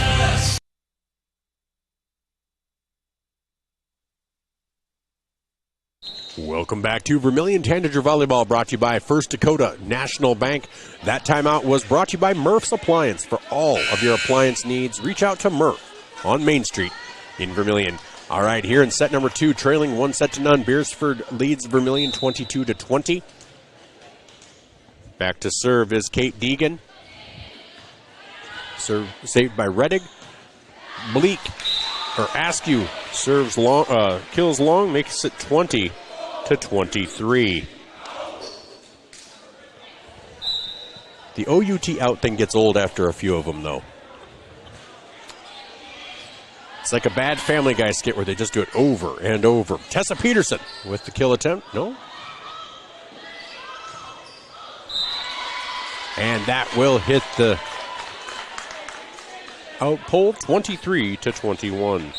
S1: Welcome back to Vermillion Tanager Volleyball, brought to you by First Dakota National Bank. That timeout was brought to you by Murph's Appliance. For all of your appliance needs, reach out to Murph on Main Street in Vermillion. All right, here in set number 2, trailing 1-0. Beresford leads Vermillion 22-20. Back to serve is Kate Deegan. Serve saved by Reddig. Bleak, or Askew, serves long, kills long, makes it 20-23. The OUT out thing gets old after a few of them, though. It's like a bad Family Guy skit where they just do it over and over. Tessa Peterson with the kill attempt. No. And that will hit the out pole, 23-21.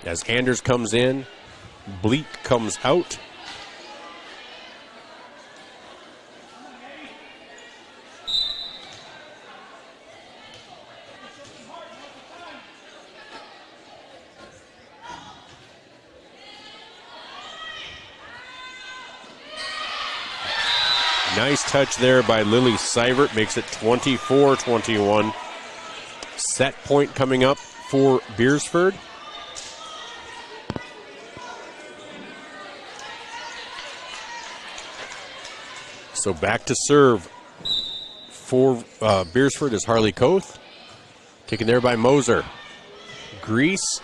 S1: As Anders comes in, Bleak comes out. Nice touch there by Lily Seivert, makes it 24-21. Set point coming up for Beresford. So back to serve for Beresford is Harley Koth. Taken there by Moser. Grease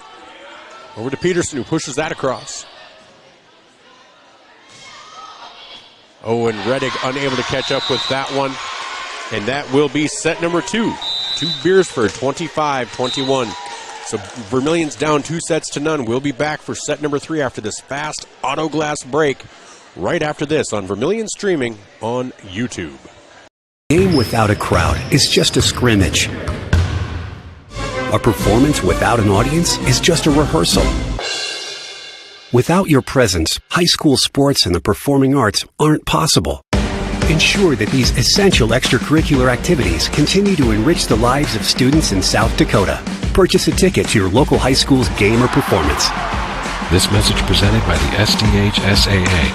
S1: over to Peterson, who pushes that across. Oh, and Reddig unable to catch up with that one. And that will be set number 2 to Beresford, 25-21. So Vermillion's down 2-0. We'll be back for set number 3 after this fast auto glass break. Right after this on Vermillion streaming on YouTube.
S15: A game without a crowd is just a scrimmage. A performance without an audience is just a rehearsal. Without your presence, high school sports and the performing arts aren't possible. Ensure that these essential extracurricular activities continue to enrich the lives of students in South Dakota. Purchase a ticket to your local high school's game or performance.
S16: This message presented by the SDHSAA.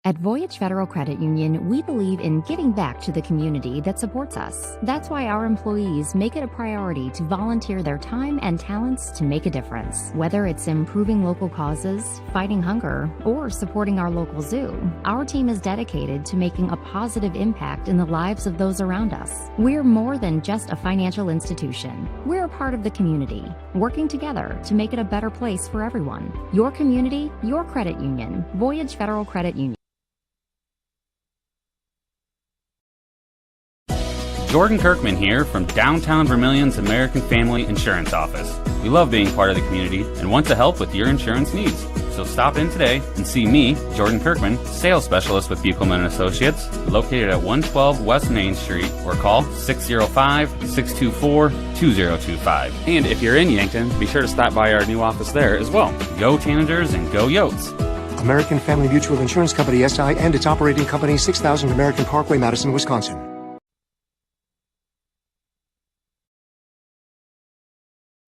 S17: At Voyage Federal Credit Union, we believe in giving back to the community that supports us. That's why our employees make it a priority to volunteer their time and talents to make a difference. Whether it's improving local causes, fighting hunger, or supporting our local zoo, our team is dedicated to making a positive impact in the lives of those around us. We're more than just a financial institution. We're a part of the community, working together to make it a better place for everyone. Your community, your credit union. Voyage Federal Credit Union.
S18: Jordan Kirkman here from downtown Vermillion's American Family Insurance Office. We love being part of the community and want to help with your insurance needs. So stop in today and see me, Jordan Kirkman, sales specialist with Buchelman & Associates, located at 112 West Main Street, or call 605-624-2025. And if you're in Yankton, be sure to stop by our new office there as well. Go Tanagers and go Yotes.
S19: American Family Mutual Insurance Company, SI, and its operating company, 6000 American Parkway, Madison, Wisconsin.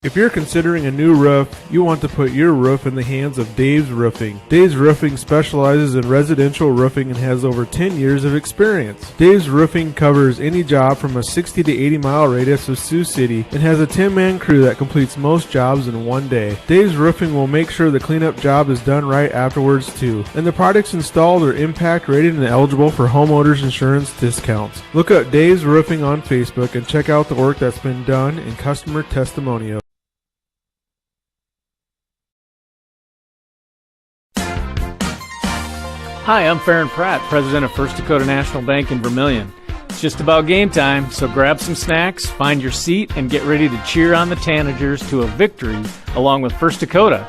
S20: If you're considering a new roof, you want to put your roof in the hands of Dave's Roofing. Dave's Roofing specializes in residential roofing and has over 10 years of experience. Dave's Roofing covers any job from a 60 to 80 mile radius of Sioux City and has a 10-man crew that completes most jobs in one day. Dave's Roofing will make sure the cleanup job is done right afterwards too. And the products installed are impact rated and eligible for homeowners insurance discounts. Look up Dave's Roofing on Facebook and check out the work that's been done in customer testimonials.
S21: Hi, I'm Farron Pratt, president of First Dakota National Bank in Vermillion. It's just about game time, so grab some snacks, find your seat, and get ready to cheer on the Tanagers to a victory along with First Dakota.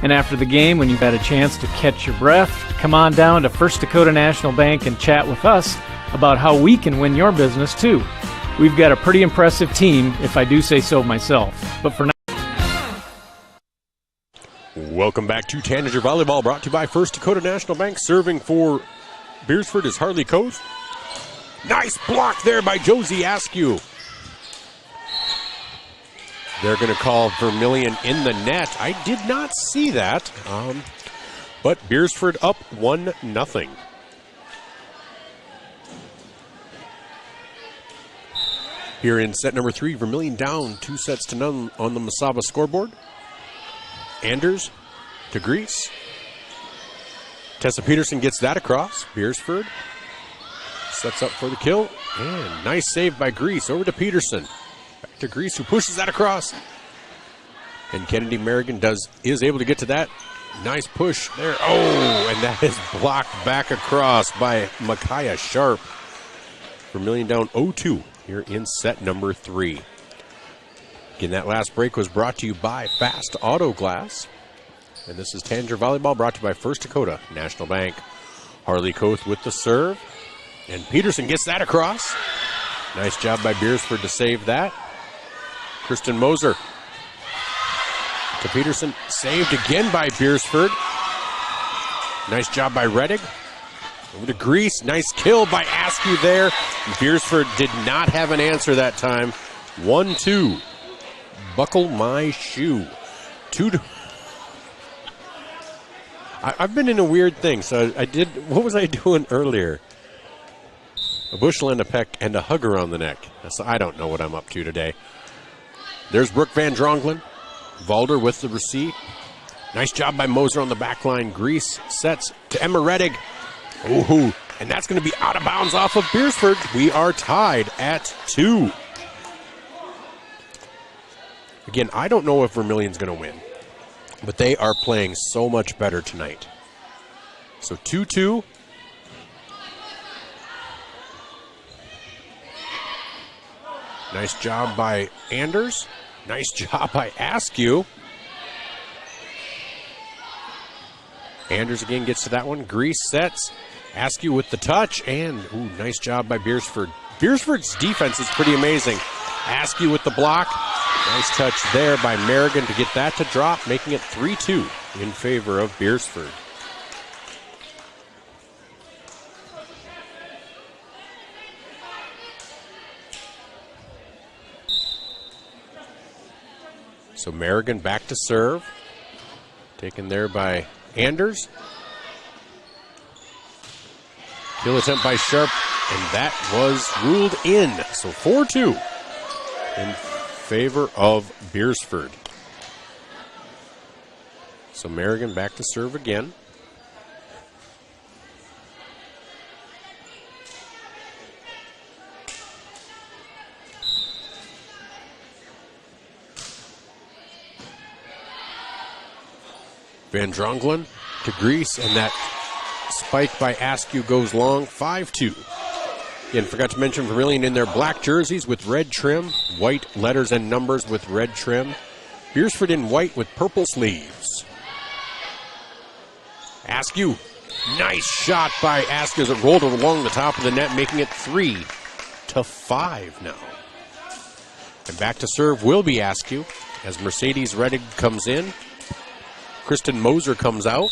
S21: And after the game, when you've had a chance to catch your breath, come on down to First Dakota National Bank and chat with us about how we can win your business too. We've got a pretty impressive team, if I do say so myself. But for now,
S1: welcome back to Tanager Volleyball, brought to you by First Dakota National Bank. Serving for Beresford is Harley Coates. Nice block there by Josie Askew. They're going to call Vermillion in the net. I did not see that, but Beresford up 1-0. Here in set number 3, Vermillion down 2-0 on the Masaba scoreboard. Anders to Grease. Tessa Peterson gets that across. Beresford sets up for the kill. And nice save by Grease. Over to Peterson. Back to Grease, who pushes that across. And Kennedy Merrigan is able to get to that. Nice push there. Oh, and that is blocked back across by Micaiah Sharp. Vermillion down 0-2 here in set number 3. Again, that last break was brought to you by Fast Auto Glass. And this is Tanager Volleyball, brought to you by First Dakota National Bank. Harley Koth with the serve. And Peterson gets that across. Nice job by Beresford to save that. Kristen Moser to Peterson. Saved again by Beresford. Nice job by Reddick. Over to Grease. Nice kill by Askew there. Beresford did not have an answer that time. 1-2. Buckle my shoe. I've been in a weird thing, so what was I doing earlier? A bushel and a peck and a hug around the neck. So I don't know what I'm up to today. There's Brooke Van Dronglen. Valder with the receipt. Nice job by Moser on the back line. Grease sets to Emma Reddick. Ooh, and that's going to be out of bounds off of Beresford. We are tied at 2. Again, I don't know if Vermillion's going to win, but they are playing so much better tonight. So 2-2. Nice job by Anders. Nice job by Askew. Anders again gets to that one. Grease sets. Askew with the touch, and nice job by Beresford. Beresford's defense is pretty amazing. Askew with the block. Nice touch there by Merrigan to get that to drop, making it 3-2 in favor of Beresford. So Merrigan back to serve. Taken there by Anders. Kill attempt by Sharp, and that was ruled in. So 4-2 in favor of Beresford. So Merrigan back to serve again. Van Dronglen to Grease, and that spike by Askew goes long. 5-2 Again, forgot to mention Vermillion in their black jerseys with red trim, white letters and numbers with red trim. Beresford in white with purple sleeves. Askew. Nice shot by Askew as it rolled along the top of the net, making it 3-5 now. And back to serve will be Askew as Mercedes Reddig comes in. Kristen Moser comes out.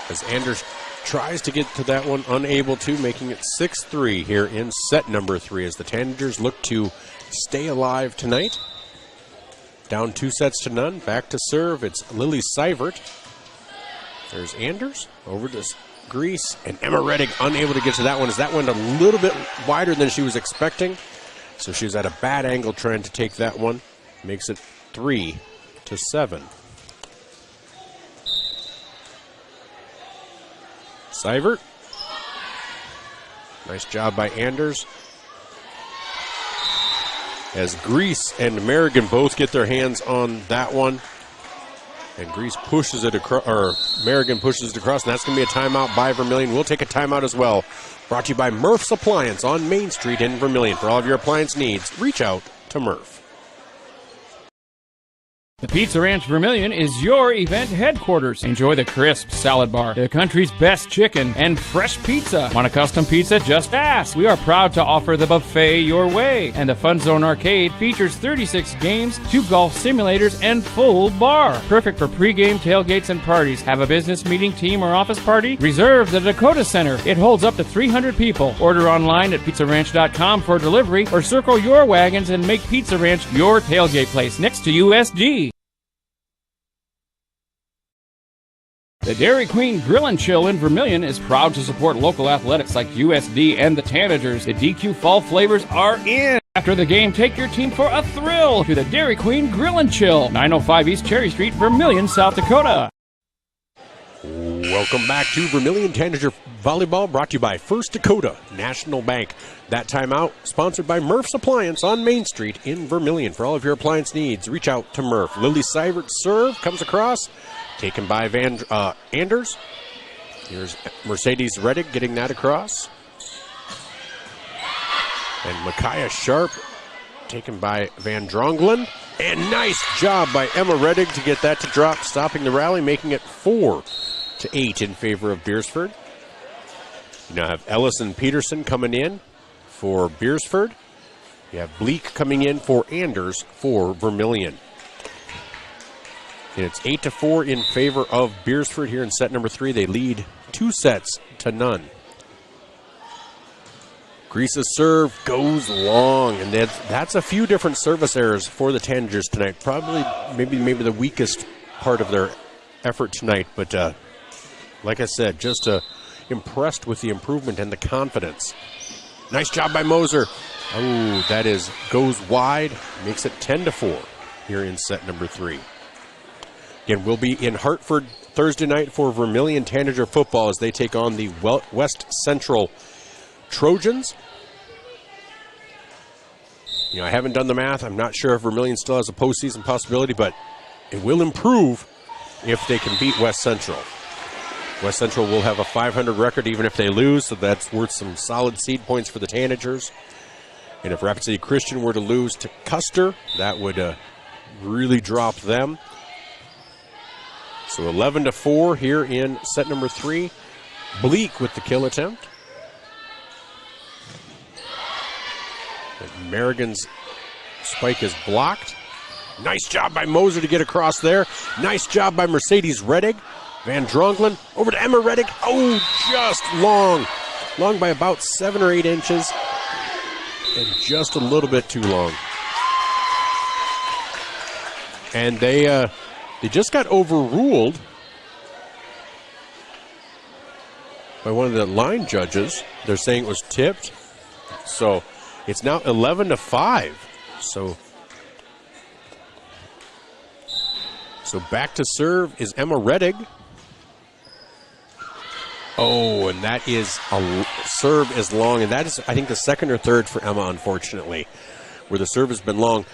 S1: As Anders tries to get to that one, unable to, making it 6-3 here in set number 3 as the Tanagers look to stay alive tonight. Down 2-0. Back to serve. It's Lily Seivert. There's Anders over to Grease, and Emma Reddig unable to get to that one as that went a little bit wider than she was expecting. So she was at a bad angle trying to take that one. Makes it 3-7. Seivert. Nice job by Anders. As Grease and Merrigan both get their hands on that one. And Grease pushes it across, or Merrigan pushes it across, and that's going to be a timeout by Vermillion. We'll take a timeout as well. Brought to you by Murph's Appliance on Main Street in Vermillion. For all of your appliance needs, reach out to Murph.
S2: The Pizza Ranch Vermillion is your event headquarters. Enjoy the crisp salad bar, the country's best chicken, and fresh pizza. Want a custom pizza? Just ask. We are proud to offer the buffet your way. And the Fun Zone Arcade features 36 games, 2 golf simulators, and full bar. Perfect for pregame tailgates and parties. Have a business meeting, team, or office party? Reserve the Dakota Center. It holds up to 300 people. Order online at pizzaranch.com for delivery, or circle your wagons and make Pizza Ranch your tailgate place next to USG. The Dairy Queen Grill and Chill in Vermillion is proud to support local athletics like USD and the Tanagers. The DQ Fall flavors are in. After the game, take your team for a thrill to the Dairy Queen Grill and Chill, 905 East Cherry Street, Vermillion, South Dakota.
S1: Welcome back to Vermillion Tanager Volleyball, brought to you by First Dakota National Bank. That timeout sponsored by Murph's Appliance on Main Street in Vermillion. For all of your appliance needs, reach out to Murph. Lily Seivert's serve comes across. Taken by Anders. Here's Mercedes Reddig getting that across. And Micaiah Sharp taken by Van Drongelen. And nice job by Emma Reddig to get that to drop, stopping the rally, making it 4-8 in favor of Beresford. You now have Ellison Peterson coming in for Beresford. You have Bleak coming in for Anders for Vermillion. And it's 8-4 in favor of Beresford here in set number 3. They lead 2-0. Grease's serve goes long, and that's a few different service errors for the Tanagers tonight. Probably maybe the weakest part of their effort tonight. But like I said, just impressed with the improvement and the confidence. Nice job by Moser. Oh, that goes wide, makes it 10-4 here in set number 3. Again, we'll be in Hartford Thursday night for Vermillion Tanager football as they take on the West Central Trojans. You know, I haven't done the math. I'm not sure if Vermillion still has a postseason possibility, but it will improve if they can beat West Central. West Central will have a .500 record even if they lose, so that's worth some solid seed points for the Tanagers. And if Rapid City Christian were to lose to Custer, that would really drop them. So 11-4 here in set number 3. Bleak with the kill attempt. And Merrigan's spike is blocked. Nice job by Moser to get across there. Nice job by Mercedes Reddig. Van Drongelen over to Emma Reddig. Oh, just long. Long by about 7 or 8 inches. And just a little bit too long. And they just got overruled by one of the line judges. They're saying it was tipped. So it's now 11-5. So back to serve is Emma Reddig. Oh, and that is a serve is long. And that is, I think, the second or third for Emma, unfortunately, where the serve has been long.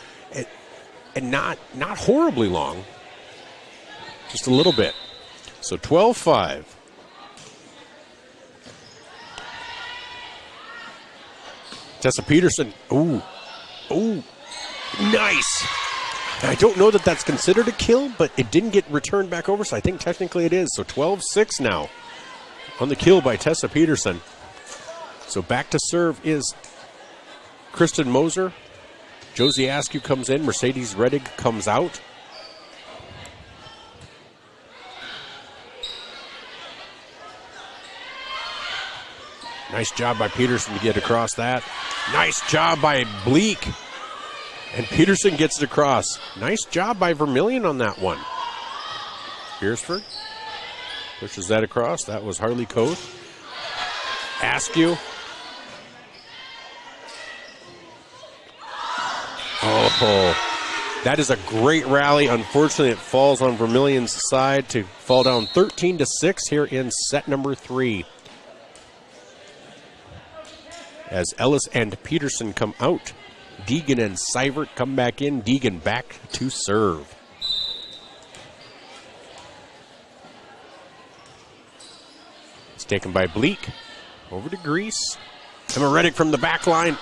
S1: and not horribly long, just a little bit. So 12-5. Tessa Peterson. Ooh, nice. I don't know that that's considered a kill, but it didn't get returned back over, so I think technically it is. So 12-6 now on the kill by Tessa Peterson. So back to serve is Kristen Moser. Josie Askew comes in. Mercedes Reddig comes out. Nice job by Peterson to get across that. Nice job by Bleak. And Peterson gets it across. Nice job by Vermillion on that one. Beresford pushes that across. That was Harley Koth. Askew. Oh, that is a great rally. Unfortunately, it falls on Vermillion's side to fall down 13-6 here in set number 3. As Ellis and Peterson come out, Deegan and Seivert come back in. Deegan back to serve. It's taken by Bleak. Over to Grease. Emma Reddick from the back line.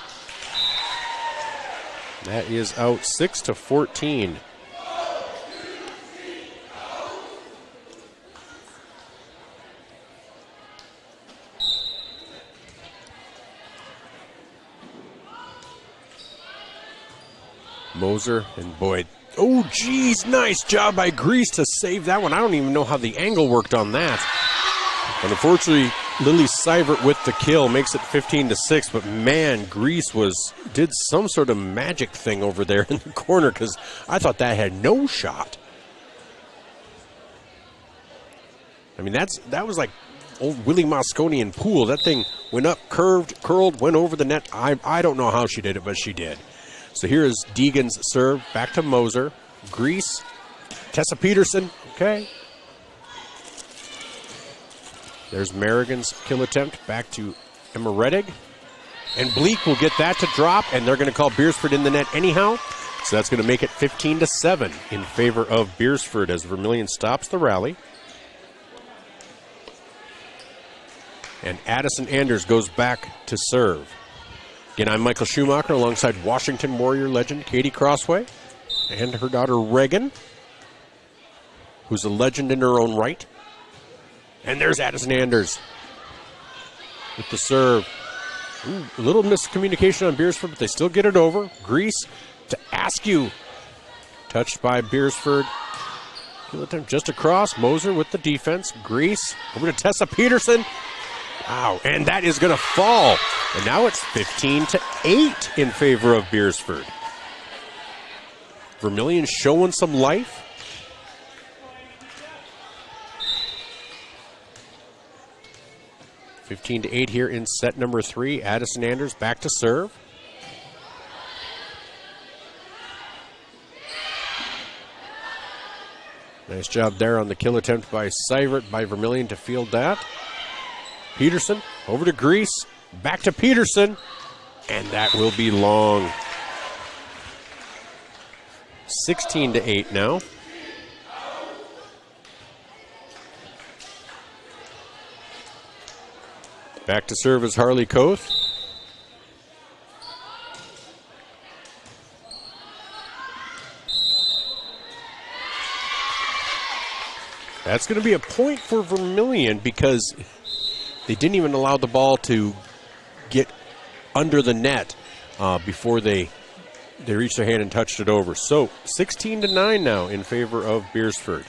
S1: That is out 6-14. Moser and Boyd. Oh, geez, nice job by Grease to save that one. I don't even know how the angle worked on that. And unfortunately, Lily Seivert with the kill makes it 15-6, but man, Grease did some sort of magic thing over there in the corner because I thought that had no shot. I mean, that was like old Willie Mosconi in pool. That thing went up, curved, curled, went over the net. I don't know how she did it, but she did. So here is Deegan's serve, back to Moser. Grease, Tessa Peterson, okay. There's Merrigan's kill attempt, back to Emma Reddig. And Bleak will get that to drop, and they're going to call Beresford in the net anyhow. So that's going to make it 15-7 in favor of Beresford as Vermillion stops the rally. And Addison Anders goes back to serve. Again, I'm Michael Schumacher alongside Washington Warrior legend Katie Crossway and her daughter Reagan, who's a legend in her own right. And there's Addison Anders with the serve. Ooh, a little miscommunication on Beresford, but they still get it over. Grease to Askew. Touched by Beresford. Kill attempt just across. Moser with the defense. Grease over to Tessa Peterson. Wow, and that is going to fall. And now it's 15-8 in favor of Beresford. Vermillion showing some life. (15-8) here in set number 3. Addison Anders back to serve. Nice job there on the kill attempt by Seivert, by Vermillion to field that. Peterson over to Grease, back to Peterson, and that will be long. 16-8 now. Back to serve is Harley Koth. That's going to be a point for Vermillion because they didn't even allow the ball to get under the net before they reached their hand and touched it over. So 16-9 now in favor of Beresford.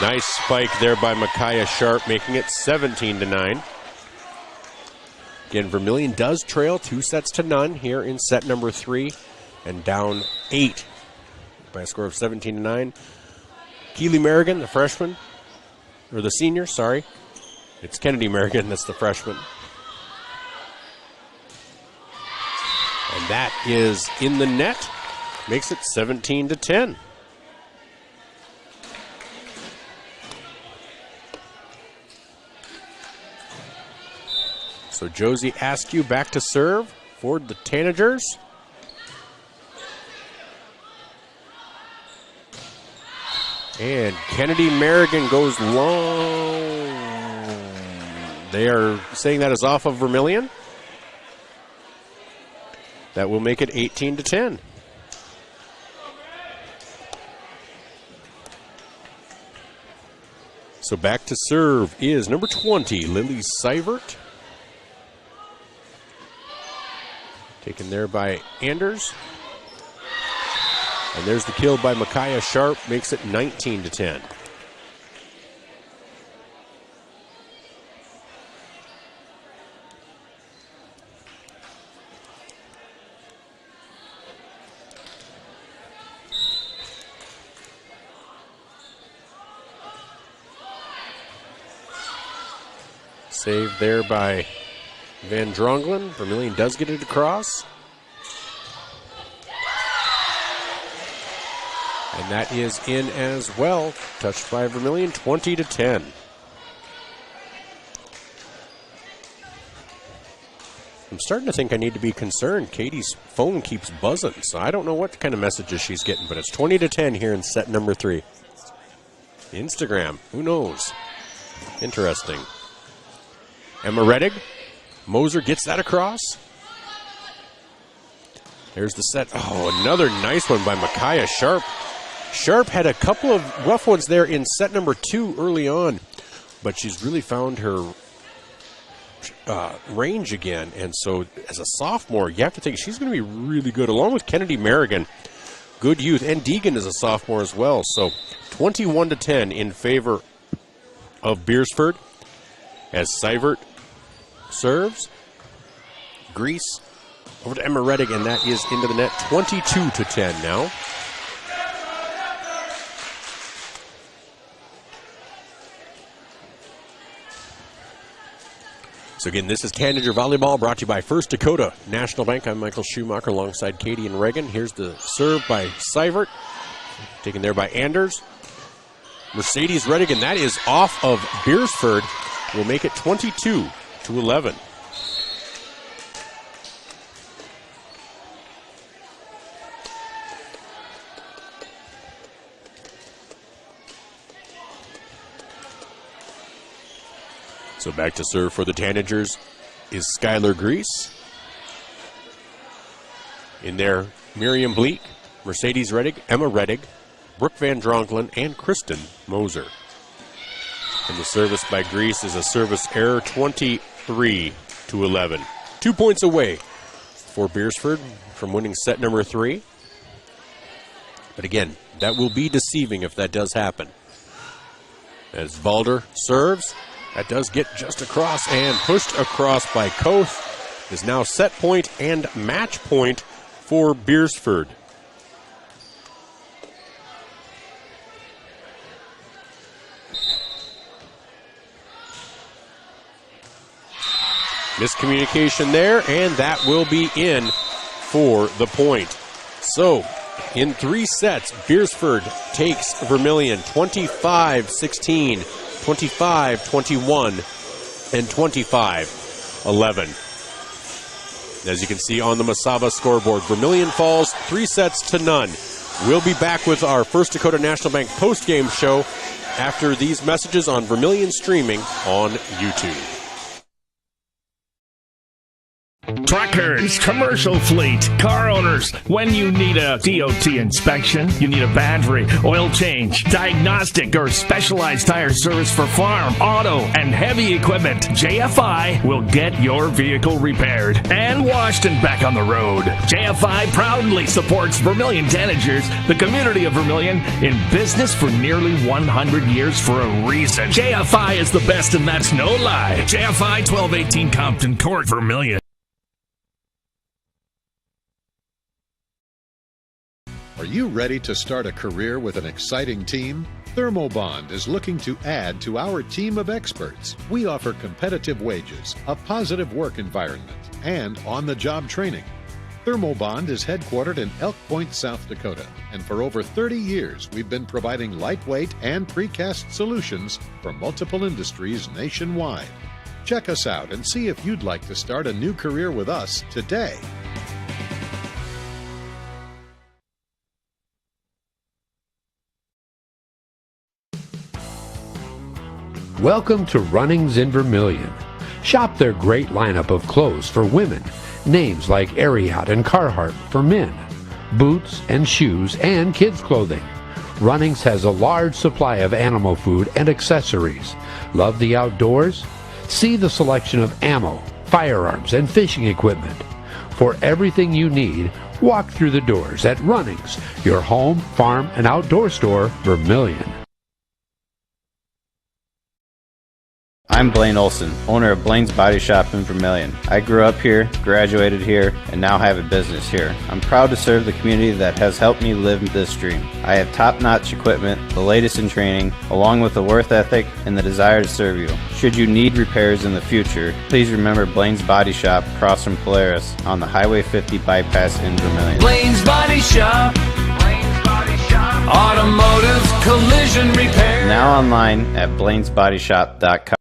S1: Nice spike there by Micaiah Sharp, making it 17-9. Again, Vermillion does trail 2-0 here in set number 3 and down 8 by a score of 17-9. Keely Merrigan, the freshman, or the senior, sorry. It's Kennedy Merrigan, that's the freshman. And that is in the net, makes it 17-10. So Josie Askew back to serve for the Tanagers. And Kennedy Merrigan goes long. They are saying that is off of Vermillion. That will make it 18-10. So back to serve is number 20, Lily Seivert. Taken there by Anders. And there's the kill by Micaiah Sharp, makes it 19-10. Saved there by Van Drongelen. Vermillion does get it across. And that is in as well. Touched by Vermillion, 20-10. I'm starting to think I need to be concerned. Katie's phone keeps buzzing, so I don't know what kind of messages she's getting, but it's 20-10 here in set number 3. Instagram, who knows? Interesting. Emma Reddig. Moser gets that across. There's the set. Oh, another nice one by Micaiah Sharp. Sharp had a couple of rough ones there in set number 2 early on, but she's really found her range again. And so as a sophomore, you have to think she's going to be really good, along with Kennedy Merrigan. Good youth. And Deegan is a sophomore as well. So 21-10 in favor of Beresford as Seivert serves. Grease over to Emma Reddig, and that is into the net. 22-10 now. So again, this is Tanager Volleyball, brought to you by First Dakota National Bank. I'm Michael Schumacher alongside Katie and Reagan. Here's the serve by Seivert, taken there by Anders. Mercedes Reddig, and that is off of Beresford. Will make it 22-11. So back to serve for the Tanagers is Skylar Grease. In there, Miriam Bleak, Mercedes Reddig, Emma Reddig, Brooke Van Drongelen, and Kristen Moser. And the service by Grease is a service error, 23-11. 2 points away for Beresford from winning set number 3. But again, that will be deceiving if that does happen. As Balder serves, that does get just across and pushed across by Koth. Is now set point and match point for Beresford. Miscommunication there, and that will be in for the point. So, in 3 sets, Beresford takes Vermillion 25-16, 25-21, and 25-11. As you can see on the Masaba scoreboard, Vermillion falls 3-0. We'll be back with our First Dakota National Bank post-game show after these messages on Vermillion streaming on YouTube.
S6: Truckers, commercial fleet, car owners, when you need a DOT inspection, you need a battery, oil change, diagnostic, or specialized tire service for farm, auto, and heavy equipment, JFI will get your vehicle repaired and washed and back on the road. JFI proudly supports Vermillion Tanagers, the community of Vermillion, in business for nearly 100 years for a reason. JFI is the best, and that's no lie. JFI 1218 Compton Court, Vermillion.
S4: Are you ready to start a career with an exciting team? Thermobond is looking to add to our team of experts. We offer competitive wages, a positive work environment, and on-the-job training. Thermobond is headquartered in Elk Point, South Dakota, and for over 30 years we've been providing lightweight and precast solutions for multiple industries nationwide. Check us out and see if you'd like to start a new career with us today.
S5: Welcome to Runnings in Vermillion. Shop their great lineup of clothes for women, names like Ariat and Carhartt for men, boots and shoes and kids' clothing. Runnings has a large supply of animal food and accessories. Love the outdoors? See the selection of ammo, firearms, and fishing equipment. For everything you need, walk through the doors at Runnings, your home, farm, and outdoor store, Vermillion.
S22: I'm Blaine Olson, owner of Blaine's Body Shop in Vermillion. I grew up here, graduated here, and now have a business here. I'm proud to serve the community that has helped me live this dream. I have top-notch equipment, the latest in training, along with a work ethic and the desire to serve you. Should you need repairs in the future, please remember Blaine's Body Shop across from Polaris on the Highway 50 bypass in Vermillion.
S14: Blaine's Body Shop. Automotive collision repair.
S22: Now online at blainesbodyshop.com.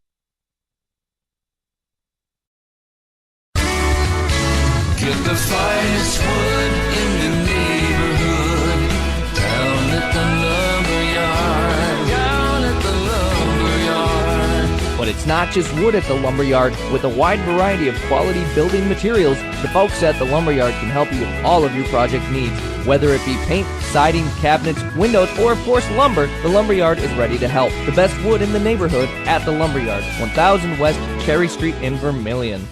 S14: Get the finest wood in the neighborhood. Down at the lumberyard.
S3: But it's not just wood at the lumberyard. With a wide variety of quality building materials, the folks at the lumberyard can help you with all of your project needs. Whether it be paint, siding, cabinets, windows, or of course lumber, the lumberyard is ready to help. The best wood in the neighborhood at the lumberyard, 1000 West Cherry Street in Vermillion.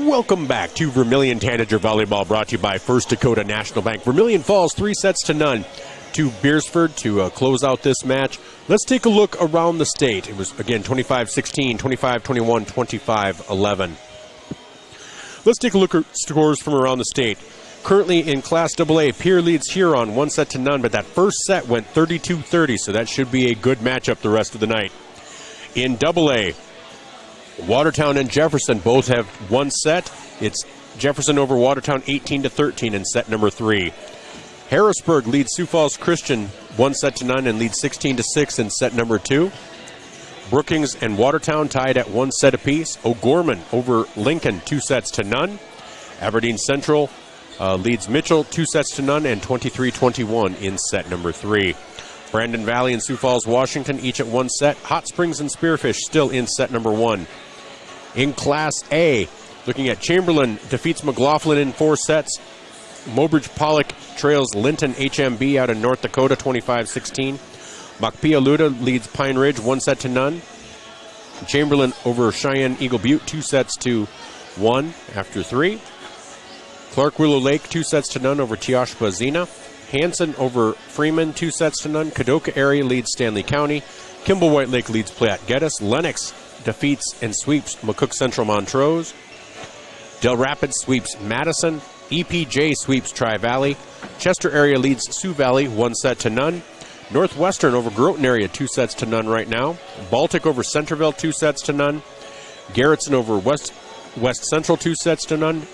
S1: Welcome back to Vermillion Tanager Volleyball, brought to you by First Dakota National Bank. Vermillion falls 3-0 to Beresford to close out this match. Let's take a look around the state. It was, again, 25-16, 25-21, 25-11. Let's take a look at scores from around the state. Currently in Class AA, Pierre leads Huron 1-0, but that first set went 32-30, so that should be a good matchup the rest of the night. In AA, Watertown and Jefferson both have one set. It's Jefferson over Watertown 18-13 in set number 3. Harrisburg leads Sioux Falls Christian 1-0 and leads 16-6 in set number 2. Brookings and Watertown tied at 1 set apiece. O'Gorman over Lincoln 2-0. Aberdeen Central leads Mitchell 2-0 and 23-21 in set number 3. Brandon Valley and Sioux Falls Washington each at 1 set. Hot Springs and Spearfish still in set number 1. In Class A, looking at Chamberlain defeats McLaughlin in 4 sets. Mobridge Pollock trails Linton HMB out of North Dakota 25-16. Makpia-Luda leads Pine Ridge 1-0. Chamberlain over Cheyenne Eagle Butte 2-1 after 3. Clark Willow Lake 2-0 over Teoshpa Xena. Hanson over Freeman 2-0. Kadoka area leads Stanley County. Kimball White Lake leads Platte Geddes. Lennox defeats and sweeps McCook Central Montrose. Del Rapids sweeps Madison. EPJ sweeps Tri-Valley. Chester area leads Sioux Valley 1-0. Northwestern over Groton area 2-0 right now. Baltic over Centerville 2-0. Garrettson over West Central 2-0.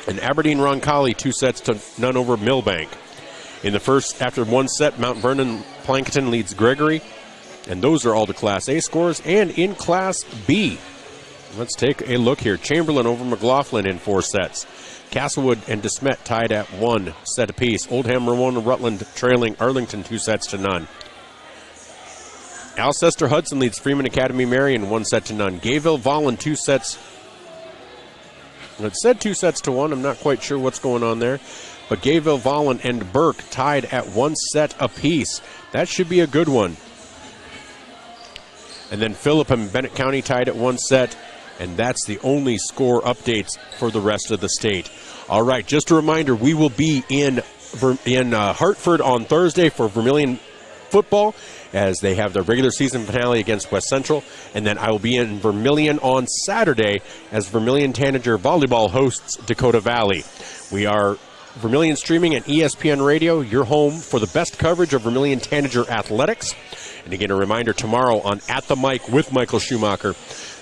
S1: And Aberdeen Roncalli 2-0 over Millbank. In the first, after 1 set, Mount Vernon Plankerton leads Gregory. And those are all the Class A scores. And in Class B, let's take a look here. Chamberlain over McLaughlin in 4 sets. Castlewood and DeSmet tied at 1 set apiece. Oldham, Ramona, Rutland trailing Arlington 2-0. Alcester Hudson leads Freeman Academy Marion 1-0. Gayville Vollen 2 sets. It said 2-1. I'm not quite sure what's going on there. But Gayville Vollen and Burke tied at 1 set apiece. That should be a good one. And then Phillip and Bennett County tied at 1 set. And that's the only score updates for the rest of the state. All right, just a reminder, we will be in Hartford on Thursday for Vermillion football as they have their regular season finale against West Central. And then I will be in Vermillion on Saturday as Vermillion Tanager Volleyball hosts Dakota Valley. We are Vermillion streaming and ESPN Radio, your home for the best coverage of Vermillion Tanager athletics. And again, a reminder, tomorrow on At the Mic with Michael Schumacher,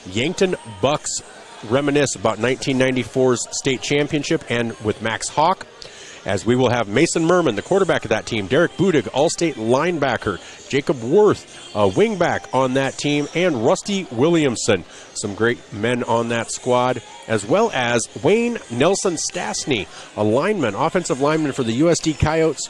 S1: Yankton Bucks reminisce about 1994's state championship and with Max Hawk. as we will have Mason Merman, the quarterback of that team, Derek Budig, All-State linebacker, Jacob Worth, a wingback on that team, and Rusty Williamson. Some great men on that squad, as well as Wayne Nelson Stastny, a lineman, offensive lineman for the USD Coyotes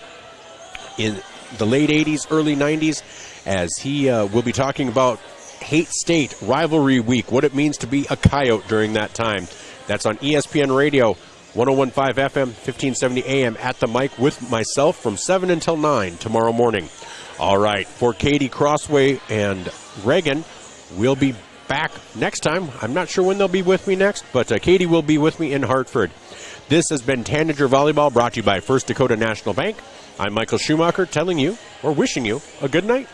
S1: in the late 80s, early 90s, as he will be talking about Hate State Rivalry Week, what it means to be a Coyote during that time. That's on ESPN Radio, 101.5 FM, 1570 AM at the mic with myself from 7 until 9 tomorrow morning. All right, for Katie Crossway and Reagan, we'll be back next time. I'm not sure when they'll be with me next, but Katie will be with me in Hartford. This has been Tanager Volleyball, brought to you by First Dakota National Bank. I'm Michael Schumacher, telling you, or wishing you, a good night.